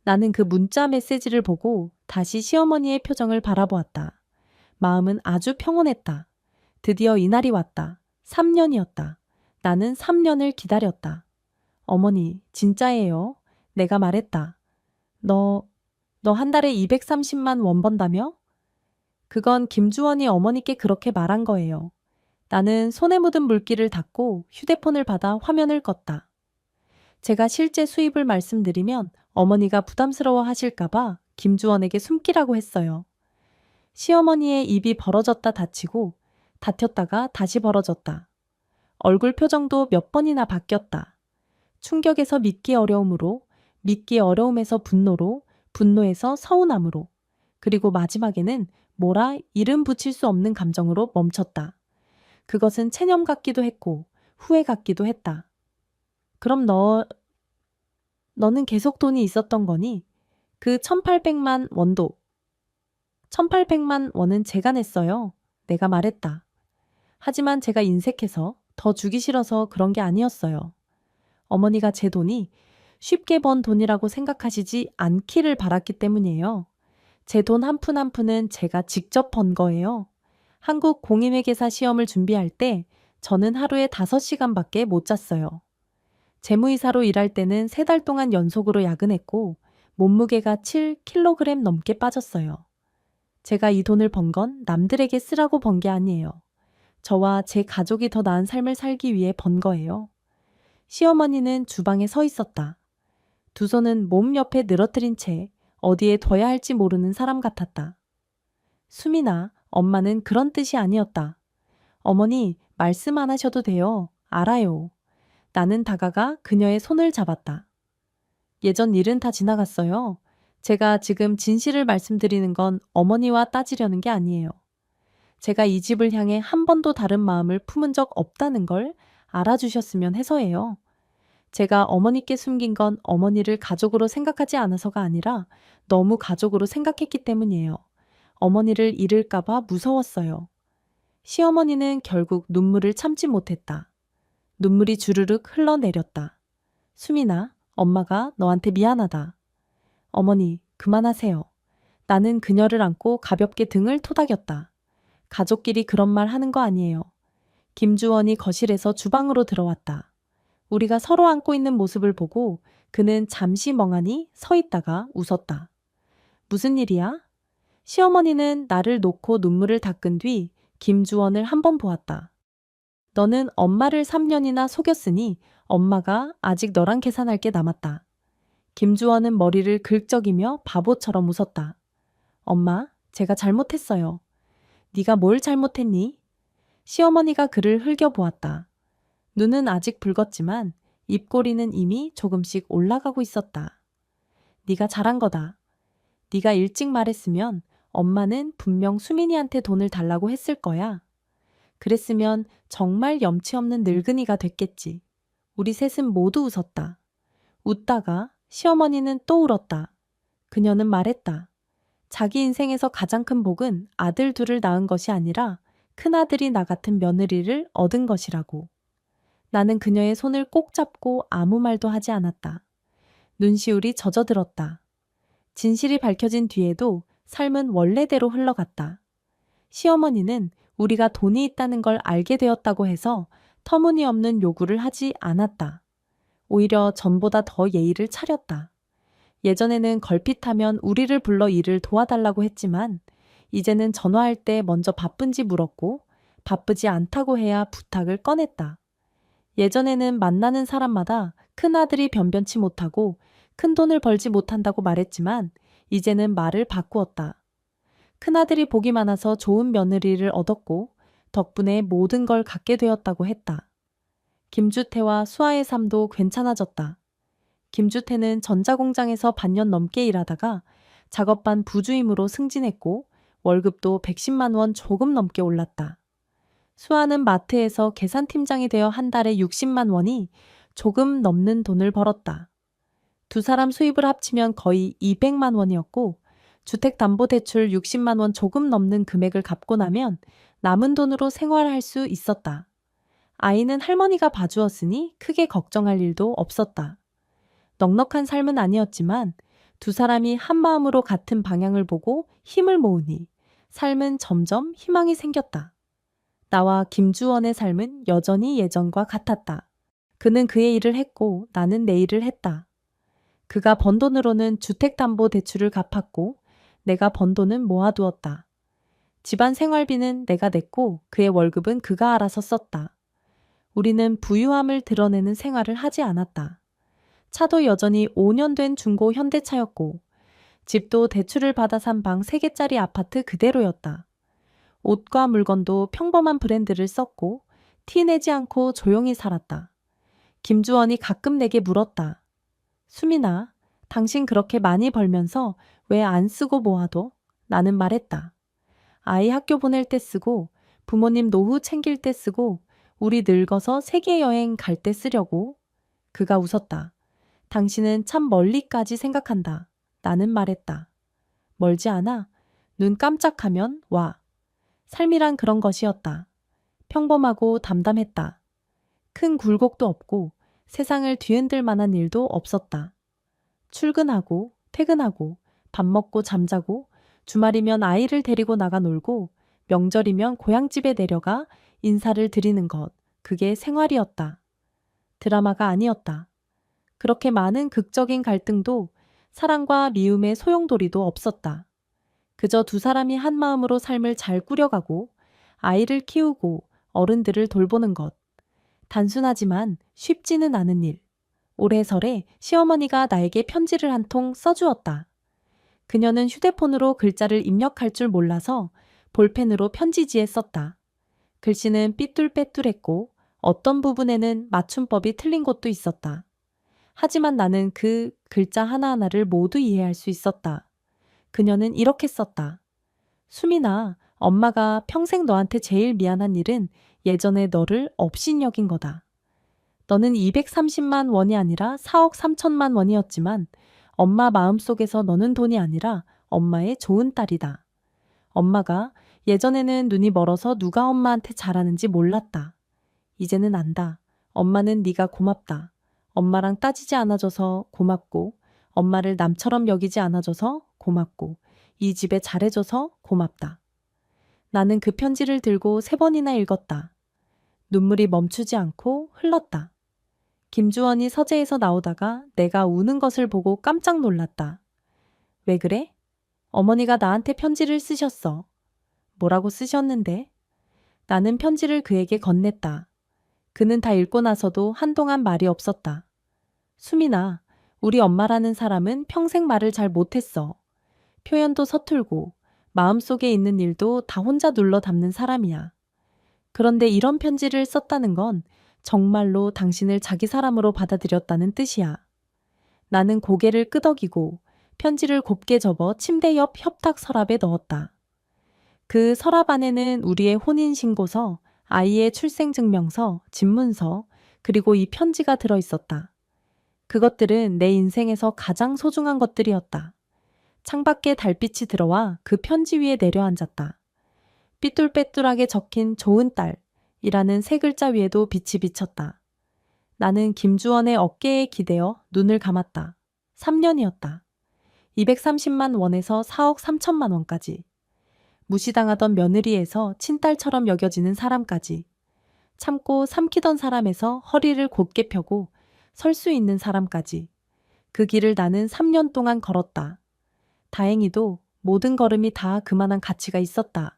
나는 그 문자 메시지를 보고 다시 시어머니의 표정을 바라보았다. 마음은 아주 평온했다. 드디어 이날이 왔다. 3년이었다. 나는 3년을 기다렸다. 어머니, 진짜예요. 내가 말했다. 너 한 달에 230만 원 번다며? 그건 김주원이 어머니께 그렇게 말한 거예요. 나는 손에 묻은 물기를 닦고 휴대폰을 받아 화면을 껐다. 제가 실제 수입을 말씀드리면 어머니가 부담스러워 하실까봐 김주원에게 숨기라고 했어요. 시어머니의 입이 벌어졌다 닫히고 닫혔다가 다시 벌어졌다. 얼굴 표정도 몇 번이나 바뀌었다. 충격에서 믿기 어려움으로, 믿기 어려움에서 분노로, 분노에서 서운함으로, 그리고 마지막에는 뭐라 이름 붙일 수 없는 감정으로 멈췄다. 그것은 체념 같기도 했고 후회 같기도 했다. 그럼 너는 계속 돈이 있었던 거니? 그 1800만 원도. 1800만 원은 제가 냈어요. 내가 말했다. 하지만 제가 인색해서 더 주기 싫어서 그런 게 아니었어요. 어머니가 제 돈이 쉽게 번 돈이라고 생각하시지 않기를 바랐기 때문이에요. 제 돈 한 푼 한 푼은 제가 직접 번 거예요. 한국 공인회계사 시험을 준비할 때 저는 하루에 5시간밖에 못 잤어요. 재무이사로 일할 때는 3달 동안 연속으로 야근했고 몸무게가 7kg 넘게 빠졌어요. 제가 이 돈을 번 건 남들에게 쓰라고 번 게 아니에요. 저와 제 가족이 더 나은 삶을 살기 위해 번 거예요. 시어머니는 주방에 서 있었다. 두 손은 몸 옆에 늘어뜨린 채 어디에 둬야 할지 모르는 사람 같았다. 수민아, 엄마는 그런 뜻이 아니었다. 어머니, 말씀 안 하셔도 돼요. 알아요. 나는 다가가 그녀의 손을 잡았다. 예전 일은 다 지나갔어요. 제가 지금 진실을 말씀드리는 건 어머니와 따지려는 게 아니에요. 제가 이 집을 향해 한 번도 다른 마음을 품은 적 없다는 걸 알아주셨으면 해서예요. 제가 어머니께 숨긴 건 어머니를 가족으로 생각하지 않아서가 아니라 너무 가족으로 생각했기 때문이에요. 어머니를 잃을까봐 무서웠어요. 시어머니는 결국 눈물을 참지 못했다. 눈물이 주르륵 흘러내렸다. 수민아, 엄마가 너한테 미안하다. 어머니, 그만하세요. 나는 그녀를 안고 가볍게 등을 토닥였다. 가족끼리 그런 말 하는 거 아니에요. 김주원이 거실에서 주방으로 들어왔다. 우리가 서로 안고 있는 모습을 보고 그는 잠시 멍하니 서 있다가 웃었다. 무슨 일이야? 시어머니는 나를 놓고 눈물을 닦은 뒤 김주원을 한번 보았다. 너는 엄마를 3년이나 속였으니 엄마가 아직 너랑 계산할 게 남았다. 김주원은 머리를 긁적이며 바보처럼 웃었다. 엄마, 제가 잘못했어요. 네가 뭘 잘못했니? 시어머니가 그를 흘겨보았다. 눈은 아직 붉었지만 입꼬리는 이미 조금씩 올라가고 있었다. 네가 잘한 거다. 네가 일찍 말했으면 엄마는 분명 수민이한테 돈을 달라고 했을 거야. 그랬으면 정말 염치 없는 늙은이가 됐겠지. 우리 셋은 모두 웃었다. 웃다가 시어머니는 또 울었다. 그녀는 말했다. 자기 인생에서 가장 큰 복은 아들 둘을 낳은 것이 아니라 큰아들이 나 같은 며느리를 얻은 것이라고. 나는 그녀의 손을 꼭 잡고 아무 말도 하지 않았다. 눈시울이 젖어들었다. 진실이 밝혀진 뒤에도 삶은 원래대로 흘러갔다. 시어머니는 우리가 돈이 있다는 걸 알게 되었다고 해서 터무니없는 요구를 하지 않았다. 오히려 전보다 더 예의를 차렸다. 예전에는 걸핏하면 우리를 불러 일을 도와달라고 했지만 이제는 전화할 때 먼저 바쁜지 물었고 바쁘지 않다고 해야 부탁을 꺼냈다. 예전에는 만나는 사람마다 큰아들이 변변치 못하고 큰돈을 벌지 못한다고 말했지만 이제는 말을 바꾸었다. 큰아들이 복이 많아서 좋은 며느리를 얻었고 덕분에 모든 걸 갖게 되었다고 했다. 김주태와 수아의 삶도 괜찮아졌다. 김주태는 전자공장에서 반년 넘게 일하다가 작업반 부주임으로 승진했고 월급도 110만 원 조금 넘게 올랐다. 수아는 마트에서 계산팀장이 되어 한 달에 60만 원이 조금 넘는 돈을 벌었다. 두 사람 수입을 합치면 거의 200만 원이었고 주택담보대출 60만 원 조금 넘는 금액을 갚고 나면 남은 돈으로 생활할 수 있었다. 아이는 할머니가 봐주었으니 크게 걱정할 일도 없었다. 넉넉한 삶은 아니었지만 두 사람이 한 마음으로 같은 방향을 보고 힘을 모으니 삶은 점점 희망이 생겼다. 나와 김주원의 삶은 여전히 예전과 같았다. 그는 그의 일을 했고 나는 내 일을 했다. 그가 번 돈으로는 주택담보대출을 갚았고 내가 번 돈은 모아두었다. 집안 생활비는 내가 냈고 그의 월급은 그가 알아서 썼다. 우리는 부유함을 드러내는 생활을 하지 않았다. 차도 여전히 5년 된 중고 현대차였고 집도 대출을 받아 산 방 3개짜리 아파트 그대로였다. 옷과 물건도 평범한 브랜드를 썼고 티 내지 않고 조용히 살았다. 김주원이 가끔 내게 물었다. 수민아, 당신 그렇게 많이 벌면서 왜 안 쓰고 모아둬? 나는 말했다. 아이 학교 보낼 때 쓰고 부모님 노후 챙길 때 쓰고 우리 늙어서 세계 여행 갈 때 쓰려고. 그가 웃었다. 당신은 참 멀리까지 생각한다. 나는 말했다. 멀지 않아. 눈 깜짝하면 와. 삶이란 그런 것이었다. 평범하고 담담했다. 큰 굴곡도 없고 세상을 뒤흔들 만한 일도 없었다. 출근하고 퇴근하고 밥 먹고 잠자고 주말이면 아이를 데리고 나가 놀고 명절이면 고향집에 내려가 인사를 드리는 것. 그게 생활이었다. 드라마가 아니었다. 그렇게 많은 극적인 갈등도 사랑과 미움의 소용돌이도 없었다. 그저 두 사람이 한 마음으로 삶을 잘 꾸려가고 아이를 키우고 어른들을 돌보는 것. 단순하지만 쉽지는 않은 일. 올해 설에 시어머니가 나에게 편지를 한 통 써주었다. 그녀는 휴대폰으로 글자를 입력할 줄 몰라서 볼펜으로 편지지에 썼다. 글씨는 삐뚤빼뚤했고 어떤 부분에는 맞춤법이 틀린 곳도 있었다. 하지만 나는 그 글자 하나하나를 모두 이해할 수 있었다. 그녀는 이렇게 썼다. 수민아, 엄마가 평생 너한테 제일 미안한 일은 예전에 너를 업신여긴 거다. 너는 230만 원이 아니라 4억 3천만 원이었지만 엄마 마음속에서 너는 돈이 아니라 엄마의 좋은 딸이다. 엄마가 예전에는 눈이 멀어서 누가 엄마한테 잘하는지 몰랐다. 이제는 안다. 엄마는 네가 고맙다. 엄마랑 따지지 않아줘서 고맙고 엄마를 남처럼 여기지 않아줘서 고맙고 이 집에 잘해줘서 고맙다. 나는 그 편지를 들고 3번이나 읽었다. 눈물이 멈추지 않고 흘렀다. 김주원이 서재에서 나오다가 내가 우는 것을 보고 깜짝 놀랐다. 왜 그래? 어머니가 나한테 편지를 쓰셨어. 뭐라고 쓰셨는데? 나는 편지를 그에게 건넸다. 그는 다 읽고 나서도 한동안 말이 없었다. 수민아, 우리 엄마라는 사람은 평생 말을 잘 못했어. 표현도 서툴고 마음속에 있는 일도 다 혼자 눌러 담는 사람이야. 그런데 이런 편지를 썼다는 건 정말로 당신을 자기 사람으로 받아들였다는 뜻이야. 나는 고개를 끄덕이고 편지를 곱게 접어 침대 옆 협탁 서랍에 넣었다. 그 서랍 안에는 우리의 혼인신고서, 아이의 출생증명서, 집문서, 그리고 이 편지가 들어있었다. 그것들은 내 인생에서 가장 소중한 것들이었다. 창밖에 달빛이 들어와 그 편지 위에 내려앉았다. 삐뚤빼뚤하게 적힌 좋은 딸이라는 3글자 위에도 빛이 비쳤다. 나는 김주원의 어깨에 기대어 눈을 감았다. 3년이었다. 230만 원에서 4억 3천만 원까지. 무시당하던 며느리에서 친딸처럼 여겨지는 사람까지. 참고 삼키던 사람에서 허리를 곧게 펴고 설 수 있는 사람까지. 그 길을 나는 3년 동안 걸었다. 다행히도 모든 걸음이 다 그만한 가치가 있었다.